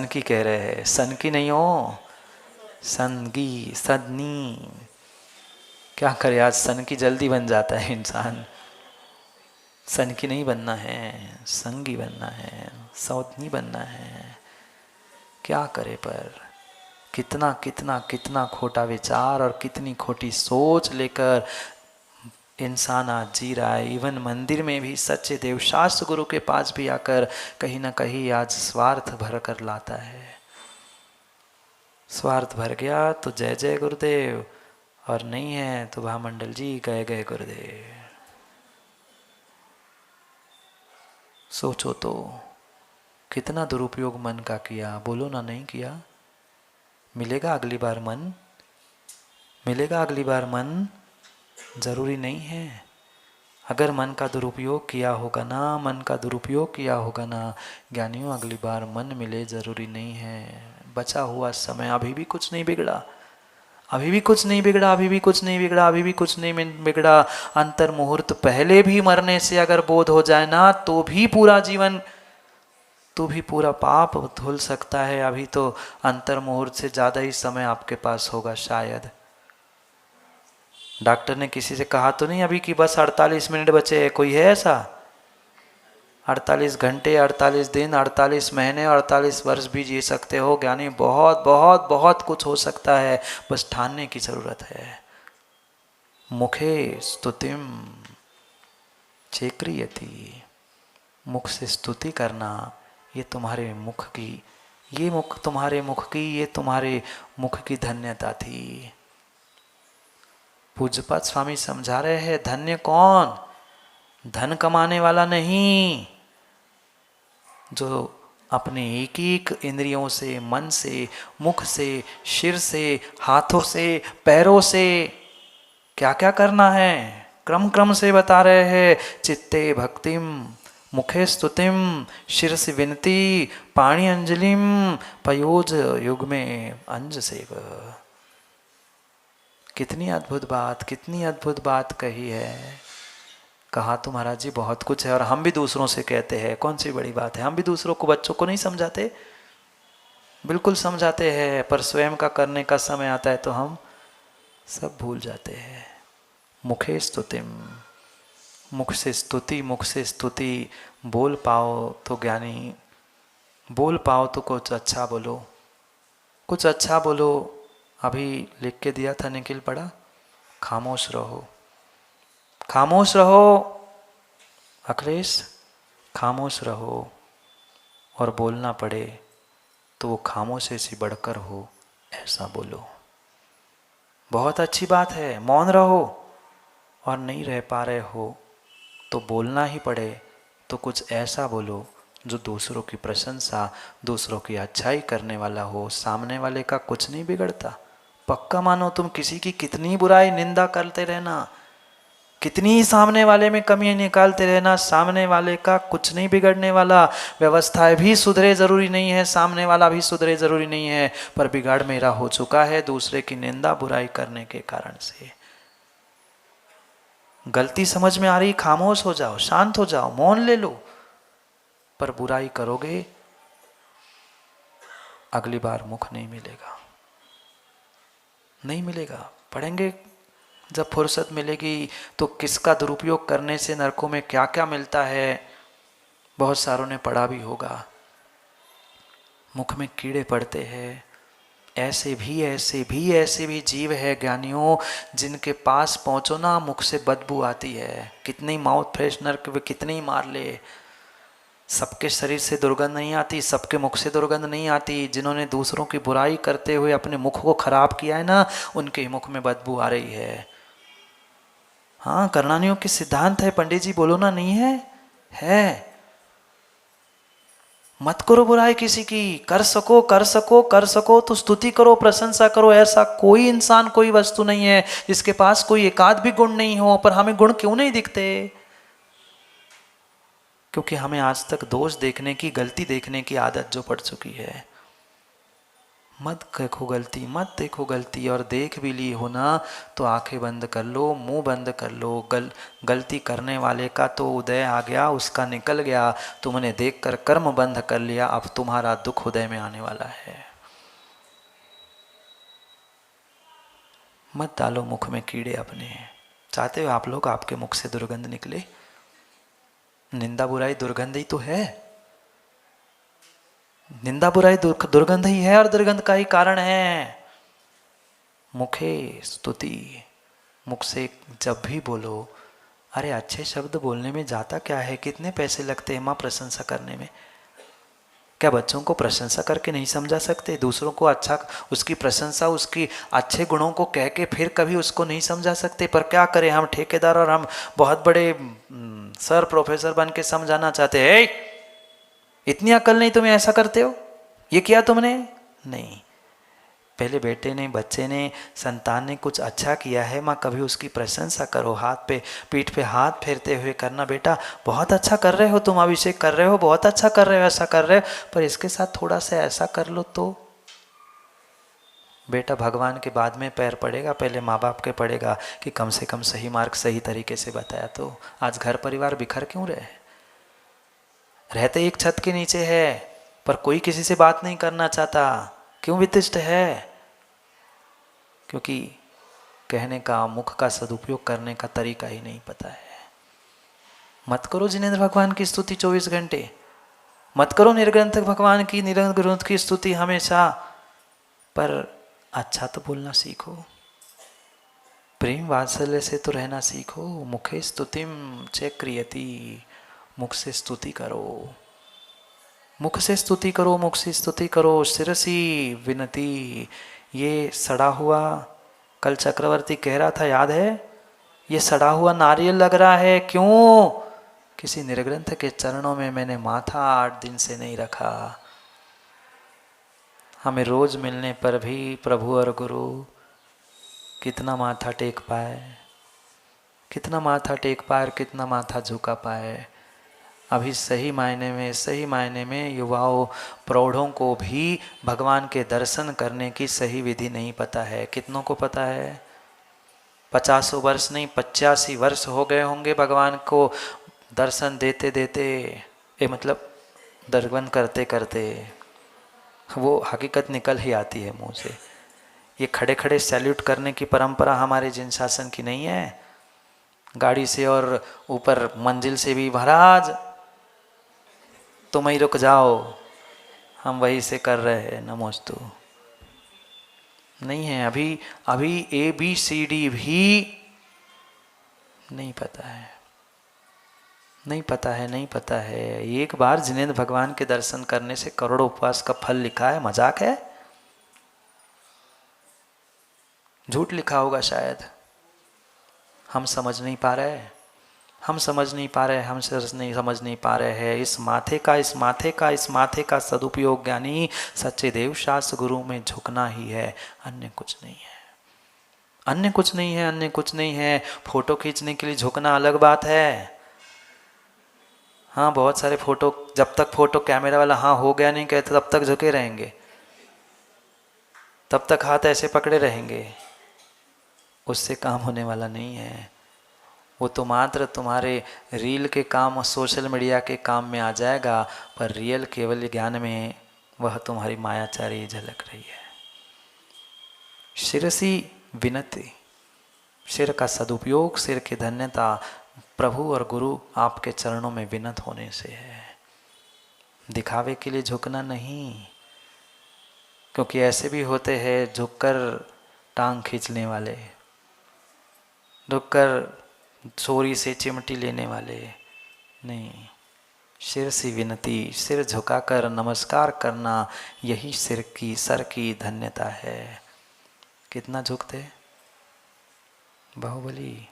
की कह रहे हैं, सन की नहीं हो, संगी सदनी। क्या करे, आज सन की जल्दी बन जाता है इंसान। सन की नहीं बनना है, संगी बनना है, सौतनी बनना है। क्या करे, पर कितना कितना कितना खोटा विचार और कितनी खोटी सोच लेकर इंसान आज जी रहा है। इवन मंदिर में भी सच्चे देवशास्त्र गुरु के पास भी आकर कहीं ना कहीं आज स्वार्थ भर कर लाता है। स्वार्थ भर गया तो जय जय गुरुदेव, और नहीं है तो महामंडल जी गए गए गुरुदेव। सोचो तो कितना दुरुपयोग मन का किया। बोलो ना, नहीं किया? मिलेगा अगली बार मन? मिलेगा अगली बार मन? जरूरी नहीं है। अगर मन का दुरुपयोग किया होगा ना, मन का दुरुपयोग किया होगा ना ज्ञानियों, अगली बार मन मिले जरूरी नहीं है। बचा हुआ समय, अभी भी कुछ नहीं बिगड़ा, अभी भी कुछ नहीं बिगड़ा, अभी भी कुछ नहीं बिगड़ा, अभी भी कुछ नहीं बिगड़ा। अंतर मुहूर्त पहले भी मरने से अगर बोध हो जाए ना, तो भी पूरा जीवन, तो भी पूरा पाप धुल सकता है। अभी तो अंतर मुहूर्त से ज़्यादा ही समय आपके पास होगा शायद। डॉक्टर ने किसी से कहा तो नहीं अभी कि बस 48 मिनट बचे हैं? कोई है ऐसा? 48 घंटे, 48 दिन, 48 महीने, 48 वर्ष भी जी सकते हो ज्ञानी। बहुत बहुत बहुत कुछ हो सकता है, बस ठानने की जरूरत है। मुखे स्तुतिम चेक्रियति। मुख से स्तुति करना, ये तुम्हारे मुख की, ये मुख तुम्हारे मुख की, ये तुम्हारे मुख की धन्यता थी। पूज्यपाद स्वामी समझा रहे हैं, धन्य कौन? धन कमाने वाला नहीं, जो अपने एक एक इंद्रियों से, मन से, मुख से, सिर से, हाथों से, पैरों से क्या क्या करना है क्रम क्रम से बता रहे हैं। चित्ते भक्तिम, मुखे स्तुतिम, शिरस विनती, पाणी अंजलिम, पयोज युग में अंज सेव। कितनी अद्भुत बात, कितनी अद्भुत बात कही है। कहा तो महाराज जी बहुत कुछ है, और हम भी दूसरों से कहते हैं, कौन सी बड़ी बात है। हम भी दूसरों को, बच्चों को नहीं समझाते, बिल्कुल समझाते हैं, पर स्वयं का करने का समय आता है तो हम सब भूल जाते हैं। मुखे स्तुतिम, मुख से स्तुति, मुख से स्तुति। बोल पाओ तो ज्ञानी, बोल पाओ तो कुछ अच्छा बोलो, कुछ अच्छा बोलो। अभी लिख के दिया था, निखिल पढ़ा, खामोश रहो, खामोश रहो। अखिलेश खामोश रहो, और बोलना पड़े तो वो खामोशी से बढ़कर हो, ऐसा बोलो। बहुत अच्छी बात है, मौन रहो, और नहीं रह पा रहे हो तो बोलना ही पड़े तो कुछ ऐसा बोलो जो दूसरों की प्रशंसा, दूसरों की अच्छाई करने वाला हो। सामने वाले का कुछ नहीं बिगड़ता, पक्का मानो। तुम किसी की कितनी बुराई निंदा करते रहना, कितनी सामने वाले में कमियां निकालते रहना, सामने वाले का कुछ नहीं बिगड़ने वाला। व्यवस्थाएं भी सुधरे जरूरी नहीं है, सामने वाला भी सुधरे जरूरी नहीं है, पर बिगाड़ मेरा हो चुका है दूसरे की निंदा बुराई करने के कारण से। गलती समझ में आ रही, खामोश हो जाओ, शांत हो जाओ, मौन ले लो। पर बुराई करोगे, अगली बार मुख नहीं मिलेगा, नहीं मिलेगा। पढ़ेंगे जब फुर्सत मिलेगी तो किसका दुरुपयोग करने से नरकों में क्या क्या मिलता है, बहुत सारों ने पढ़ा भी होगा। मुख में कीड़े पड़ते हैं। ऐसे भी जीव है ज्ञानियों, जिनके पास पहुंचो ना मुख से बदबू आती है। कितनी माउथ फ्रेशनर के कितने ही मार ले, सबके शरीर से दुर्गंध नहीं आती, सबके मुख से दुर्गंध नहीं आती। जिन्होंने दूसरों की बुराई करते हुए अपने मुख को खराब किया है ना, उनके मुख में बदबू आ रही है। हाँ, करणानियों के सिद्धांत है, पंडित जी बोलो ना, नहीं है? है। मत करो बुराई किसी की, कर सको तो स्तुति करो, प्रशंसा करो। ऐसा कोई इंसान, कोई वस्तु नहीं है जिसके पास कोई एकाध भी गुण नहीं हो। पर हमें गुण क्यों नहीं दिखते? क्योंकि हमें आज तक दोष देखने की, गलती देखने की आदत जो पड़ चुकी है। मत देखो गलती, और देख भी ली हो ना तो आंखें बंद कर लो, मुंह बंद कर लो। गलती करने वाले का तो उदय आ गया, उसका निकल गया, तुमने देखकर कर्म बंद कर लिया, अब तुम्हारा दुख उदय में आने वाला है। मत डालो मुख में कीड़े अपने। चाहते हो आप लोग आपके मुख से दुर्गंध निकले? निंदा बुराई दुर्गंध ही तो है। निंदा बुराई दुर्गंध ही है, और दुर्गंध का ही कारण है। मुखे स्तुति, मुख से जब भी बोलो, अरे अच्छे शब्द बोलने में जाता क्या है? कितने पैसे लगते हैं माँ प्रशंसा करने में? क्या बच्चों को प्रशंसा करके नहीं समझा सकते? दूसरों को अच्छा, उसकी प्रशंसा, उसकी अच्छे गुणों को कह के फिर कभी उसको नहीं समझा सकते? पर क्या करें, हम ठेकेदार और हम बहुत बड़े सर प्रोफेसर बन के समझाना चाहते हैं, इतनी अकल नहीं तुम्हें, ऐसा करते हो, ये किया तुमने नहीं। पहले बेटे ने, बच्चे ने, संतान ने कुछ अच्छा किया है, माँ कभी उसकी प्रशंसा करो, हाथ पे, पीठ पे हाथ फेरते हुए करना, बेटा बहुत अच्छा कर रहे हो तुम, अभिषेक कर रहे हो, बहुत अच्छा कर रहे हो, ऐसा कर रहे हो, पर इसके साथ थोड़ा सा ऐसा कर लो तो। बेटा भगवान के बाद में पैर पड़ेगा, पहले माँ बाप के पड़ेगा कि कम से कम सही मार्ग सही तरीके से बताया। तो आज घर परिवार बिखर क्यों रहे? रहते एक छत के नीचे है, पर कोई किसी से बात नहीं करना चाहता। क्यों विशिष्ट है? क्योंकि कहने का, मुख का सदुपयोग करने का तरीका ही नहीं पता है। मत करो जिनेंद्र भगवान की स्तुति 24 घंटे, मत करो निर्ग्रंथक भगवान की, निरंतर ग्रंथ की स्तुति हमेशा, पर अच्छा तो बोलना सीखो, प्रेम वात्सल्य से तो रहना सीखो। मुखे स्तुतिम च क्रियति, मुख से स्तुति करो, मुख से स्तुति करो, मुख से स्तुति करो। शिरसी विनती, ये सड़ा हुआ, कल चक्रवर्ती कह रहा था, याद है? ये सड़ा हुआ नारियल लग रहा है, क्यों? किसी निर्ग्रंथ के चरणों में मैंने माथा 8 दिन से नहीं रखा। हमें रोज मिलने पर भी प्रभु और गुरु कितना माथा टेक पाए, कितना माथा टेक पाए और कितना माथा झुका पाए। अभी सही मायने में युवाओं, प्रौढ़ों को भी भगवान के दर्शन करने की सही विधि नहीं पता है। कितनों को पता है? 50 वर्ष नहीं, 85 वर्ष हो गए होंगे भगवान को दर्शन देते देते, मतलब दर्शन करते करते। वो हकीकत निकल ही आती है मुंह से। ये खड़े खड़े सैल्यूट करने की परंपरा हमारे जिन शासन की नहीं है। गाड़ी से और ऊपर मंजिल से भी, महाराज तुम ही रुक जाओ, हम वही से कर रहे हैं, नमोस्तु। नहीं है अभी, अभी ABCD भी नहीं पता है, नहीं पता है। एक बार जिनेंद्र भगवान के दर्शन करने से करोड़ों उपवास का फल लिखा है, मजाक है? झूठ लिखा होगा शायद। हम समझ नहीं पा रहे, हम समझ नहीं पा रहे हैं। इस माथे का सदुपयोग ज्ञानी सच्चे देव शास्त्र गुरु में झुकना ही है, अन्य कुछ नहीं है। फोटो खींचने के लिए झुकना अलग बात है। हाँ, बहुत सारे फोटो, जब तक फोटो कैमरा वाला हाँ हो गया नहीं कहते तब तक झुके रहेंगे, तब तक हाथ ऐसे पकड़े रहेंगे, उससे काम होने वाला नहीं है। वो तो मात्र तुम्हारे रील के काम, सोशल मीडिया के काम में आ जाएगा, पर रियल केवल ज्ञान में वह तुम्हारी मायाचारी झलक रही है। शिरसी विनती, सिर का सदुपयोग, सिर की धन्यता प्रभु और गुरु आपके चरणों में विनत होने से है। दिखावे के लिए झुकना नहीं, क्योंकि ऐसे भी होते हैं झुककर टांग खींचने वाले, झुककर चोरी से चिमटी लेने वाले नहीं। सिर से विनती, सिर झुकाकर नमस्कार करना, यही सर की धन्यता है। कितना झुकते बाहुबली,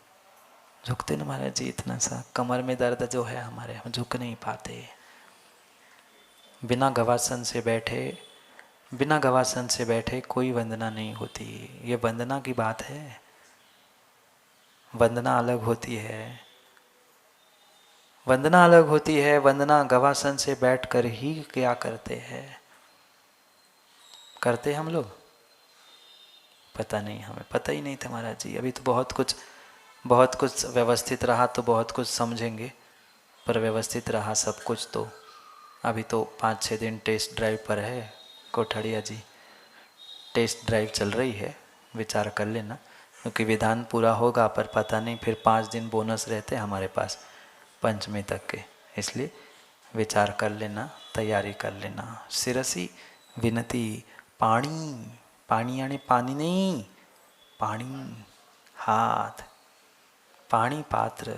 झुकते न महाराज जी, इतना सा कमर में दर्द जो है हमारे, हम झुक नहीं पाते। बिना गवासन से बैठे कोई वंदना नहीं होती। ये वंदना की बात है, वंदना अलग होती है, वंदना अलग होती है। वंदना गवासन से बैठकर ही क्या करते हैं, करते हम लोग पता नहीं, हमें पता ही नहीं था महाराज जी। अभी तो बहुत कुछ व्यवस्थित रहा तो बहुत कुछ समझेंगे, पर व्यवस्थित रहा सब कुछ तो अभी तो 5-6 दिन टेस्ट ड्राइव पर है। कोठड़िया जी, टेस्ट ड्राइव चल रही है, विचार कर लेना, क्योंकि विधान पूरा होगा पर पता नहीं, फिर 5 दिन बोनस रहते हमारे पास पंचमी तक के, इसलिए विचार कर लेना, तैयारी कर लेना। शिरसी विनती, पानी, पानी यानी पानी नहीं, पानी हाथ, पानी पात्र,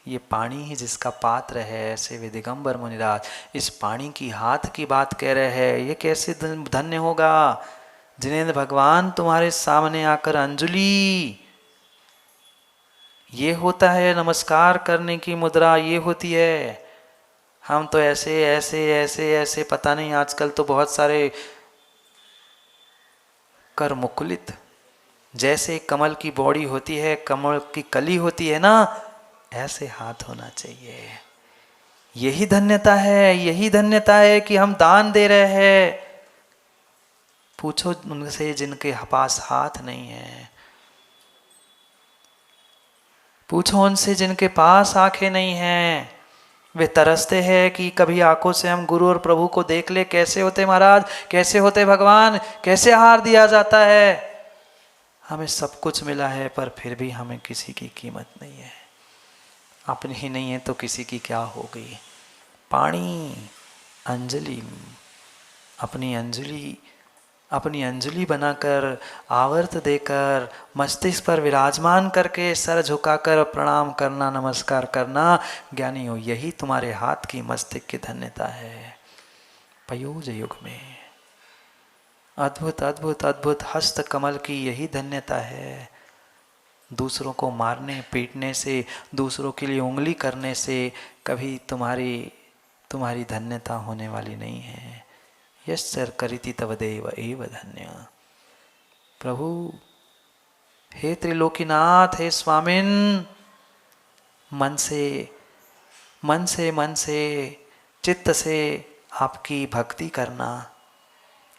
ये पानी ही जिसका पात्र है, ऐसे वे दिगंबर मुनिराज इस पानी की हाथ की बात कह रहे हैं। ये कैसे धन्य होगा जिनेंद्र भगवान तुम्हारे सामने आकर अंजलि, ये होता है नमस्कार करने की मुद्रा, ये होती है। हम तो ऐसे ऐसे ऐसे ऐसे पता नहीं, आजकल तो बहुत सारे कर मुकुलित, जैसे कमल की बॉडी होती है, कमल की कली होती है ना, ऐसे हाथ होना चाहिए। यही धन्यता है, यही धन्यता है कि हम दान दे रहे हैं। पूछो उनसे जिनके पास हाथ नहीं है, पूछो उनसे जिनके पास आंखें नहीं हैं। वे तरसते हैं कि कभी आंखों से हम गुरु और प्रभु को देख ले। कैसे होते महाराज, कैसे होते भगवान, कैसे आहार दिया जाता है। हमें सब कुछ मिला है पर फिर भी हमें किसी की कीमत नहीं है। अपनी ही नहीं है तो किसी की क्या होगी। पानी, अंजलि, अपनी अंजलि बनाकर, आवर्त देकर, मस्तिष्क पर विराजमान करके सर झुकाकर प्रणाम करना, नमस्कार करना, ज्ञानी हो, यही तुम्हारे हाथ की मस्तिष्क की धन्यता है। पयोज युग में अद्भुत अद्भुत अद्भुत हस्त कमल की यही धन्यता है। दूसरों को मारने पीटने से, दूसरों के लिए उंगली करने से कभी तुम्हारी धन्यता होने वाली नहीं है। यस्सर करिति तव देव एव धन्य। प्रभु हे त्रिलोकीनाथ, हे स्वामिन, मन से चित्त से आपकी भक्ति करना।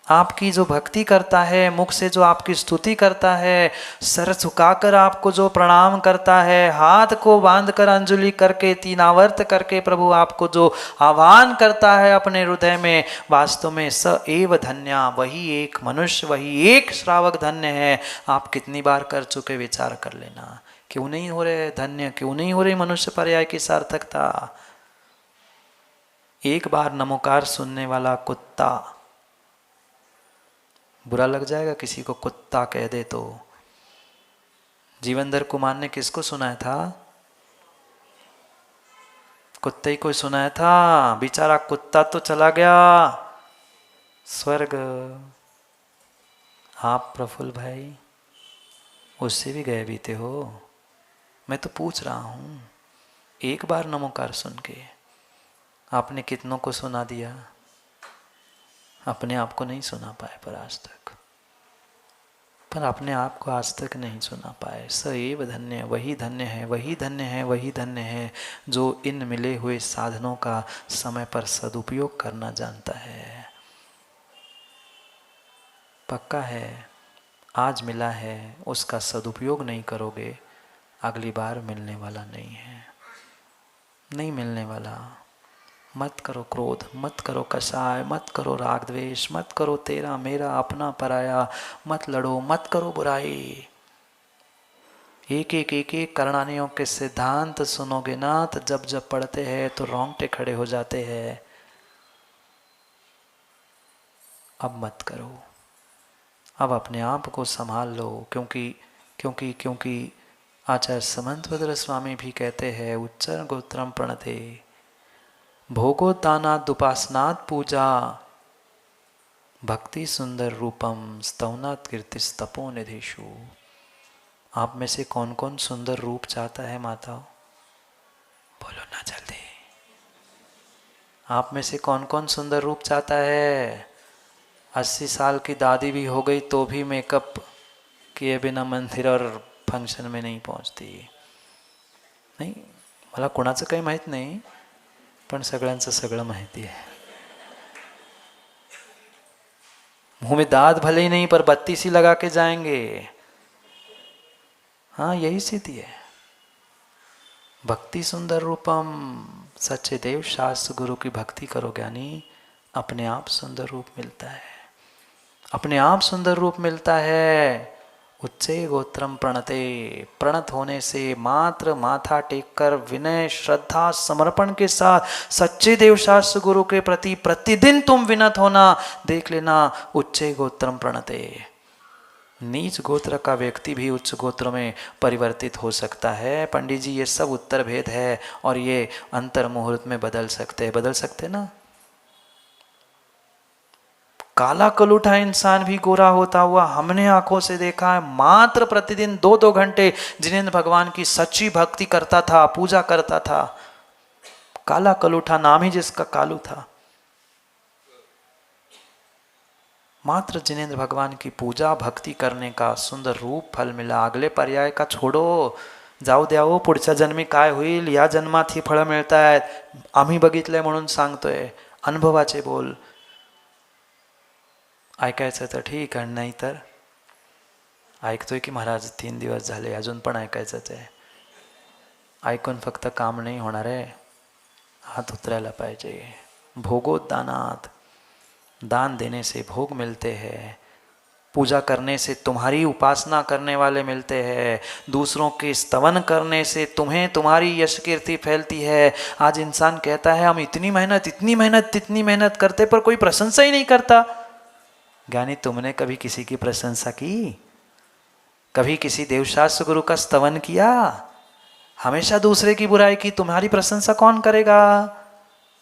आपकी जो भक्ति करता है, मुख से जो आपकी स्तुति करता है, सर झुकाकर आपको जो प्रणाम करता है, हाथ को बांधकर अंजलि करके तीनावर्त करके प्रभु आपको जो आह्वान करता है अपने हृदय में, वास्तव में स एव धन्या, वही एक मनुष्य, वही एक श्रावक धन्य है। आप कितनी बार कर चुके, विचार कर लेना। क्यों नहीं हो रहे धन्य, क्यों नहीं हो रही मनुष्य पर्याय की सार्थकता। एक बार नमोकार सुनने वाला कुत्ता, बुरा लग जाएगा किसी को कुत्ता कह दे तो। जीवनधर कुमार ने किसको सुनाया था, कुत्ते ही को सुनाया था। बेचारा कुत्ता तो चला गया स्वर्ग। आप प्रफुल्ल भाई उससे भी गए बीते हो। मैं तो पूछ रहा हूं, एक बार नमोकार सुन के आपने कितनों को सुना दिया। अपने आप को नहीं सुना पाए पर आज तक, पर अपने आप को आज तक नहीं सुना पाए। स एव धन्य, वही धन्य है, वही धन्य है, वही धन्य है जो इन मिले हुए साधनों का समय पर सदुपयोग करना जानता है। पक्का है, आज मिला है उसका सदुपयोग नहीं करोगे, अगली बार मिलने वाला नहीं है, नहीं मिलने वाला। मत करो क्रोध, मत करो कषाय, मत करो राग द्वेष, मत करो तेरा मेरा अपना पराया, मत लड़ो, मत करो बुराई। एक एक करणानियों के सिद्धांत सुनोगे ना तो जब जब पढ़ते हैं तो रोंगटे खड़े हो जाते हैं। अब मत करो, अब अपने आप को संभाल लो, क्योंकि आचार्य समंतभद्र स्वामी भी कहते हैं उच्चर गोत्रम प्रणते भोगोदानाद उपासनाद पूजा भक्ति सुंदर रूपम स्तवनात् कीर्तिस्तपो निधिषु। आप में से कौन कौन सुंदर रूप चाहता है माताओं? बोलो ना जल्दी। आप में से कौन कौन सुंदर रूप चाहता है? 80 साल की दादी भी हो गई तो भी मेकअप किए बिना मंदिर और फंक्शन में नहीं पहुंचती। नाही, मला कोणाचं काही माहीत नाही, पण सगळ्यांचं सगळं माहिती है। मुंह में दांत भले ही नहीं पर बत्ती सी लगा के जाएंगे। हाँ, यही स्थिति है। भक्ति सुंदर रूपम, सच्चे देव शास्त्र गुरु की भक्ति करो ज्ञानी, अपने आप सुंदर रूप मिलता है, अपने आप सुंदर रूप मिलता है। उच्चे गोत्रम प्रणते, प्रणत होने से मात्र माथा टेककर विनय श्रद्धा समर्पण के साथ सच्चे देव शास्त्र गुरु के प्रति प्रतिदिन तुम विनत होना, देख लेना उच्चे गोत्रम प्रणते। नीच गोत्र का व्यक्ति भी उच्च गोत्र में परिवर्तित हो सकता है। पंडित जी ये सब उत्तर भेद है और ये अंतर मुहूर्त में बदल सकते ना। काला कलूठा इंसान भी गोरा होता हुआ हमने आंखों से देखा है। मात्र प्रतिदिन 2-2 घंटे जिनेंद्र भगवान की सच्ची भक्ति करता था, पूजा करता था। काला कलूठा नाम ही जिसका कालू था। मात्र जिनेंद्र भगवान की पूजा भक्ती करने का सुंदर रूप फल मिला। अगले पर्याय का छोडो, जाऊ द्या हो, पुढच्या जन्मी काय होईल, या जन्मात ही फळं मिळतायत, आम्ही बघितलंय म्हणून सांगतोय, अनुभवाचे बोल। ऐकायचं तर ठीक आहे, नाही तर ऐकतोय की महाराज 3 दिवस झाले, अजून पण ऐकायचंच आहे। ऐकून फक्त काम नाही होणार आहे, हात उतरायला पाहिजे। भोगोदानात, दान देने से भोग मिलते हैं, पूजा करने से तुम्हारी उपासना करने वाले मिलते हैं, दूसरों के स्तवन करने से तुम्हें तुम्हारी यश कीर्ति फैलती है। आज इंसान कहता है हम इतनी मेहनत करते पर कोई प्रशंसा ही नहीं करता। ज्ञानी, तुमने कभी किसी की प्रशंसा की? कभी किसी देवशास्त्र गुरु का स्तवन किया? हमेशा दूसरे की बुराई की, तुम्हारी प्रशंसा कौन करेगा?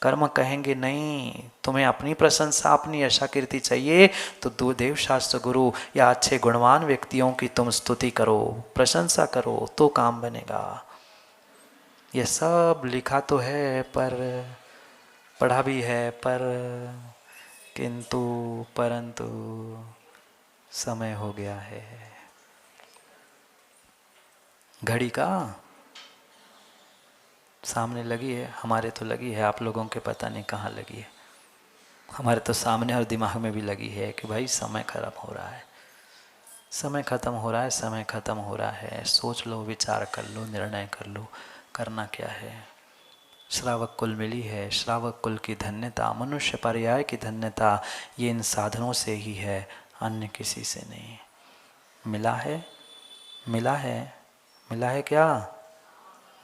कर्म कहेंगे नहीं, तुम्हें अपनी प्रशंसा अपनी यशा कीर्ति चाहिए तो दो देवशास्त्र गुरु या अच्छे गुणवान व्यक्तियों की तुम स्तुति करो, प्रशंसा करो, तो काम बनेगा। यह सब लिखा तो है पर पढ़ा भी है पर किंतु परंतु समय हो गया है। घड़ी का सामने लगी है, हमारे तो लगी है, आप लोगों के पता नहीं कहाँ लगी है। हमारे तो सामने और दिमाग में भी लगी है कि भाई समय खत्म हो रहा है, समय खत्म हो रहा है, समय खत्म हो रहा है। सोच लो, विचार कर लो, निर्णय कर लो, करना क्या है। श्रावक कुल मिली है, श्रावक कुल की धन्यता, मनुष्य पर्याय की धन्यता ये इन साधनों से ही है, अन्य किसी से नहीं। मिला है, मिला है, मिला है क्या?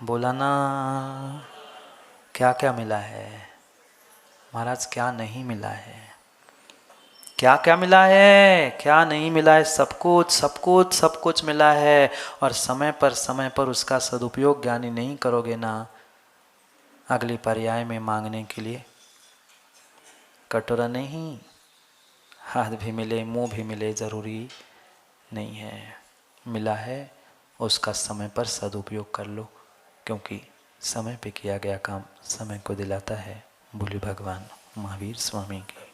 बोला ना, क्या क्या मिला है महाराज? क्या नहीं मिला है? क्या क्या मिला है? क्या नहीं मिला है? सब कुछ सब कुछ सब कुछ मिला है। और समय पर उसका सदुपयोग ज्ञानी नहीं करोगे ना, अगली पर्याय में मांगने के लिए कटोरा नहीं, हाथ भी मिले मुंह भी मिले जरूरी नहीं है। मिला है उसका समय पर सदुपयोग कर लो, क्योंकि समय पे किया गया काम समय को दिलाता है। बोले भगवान महावीर स्वामी की।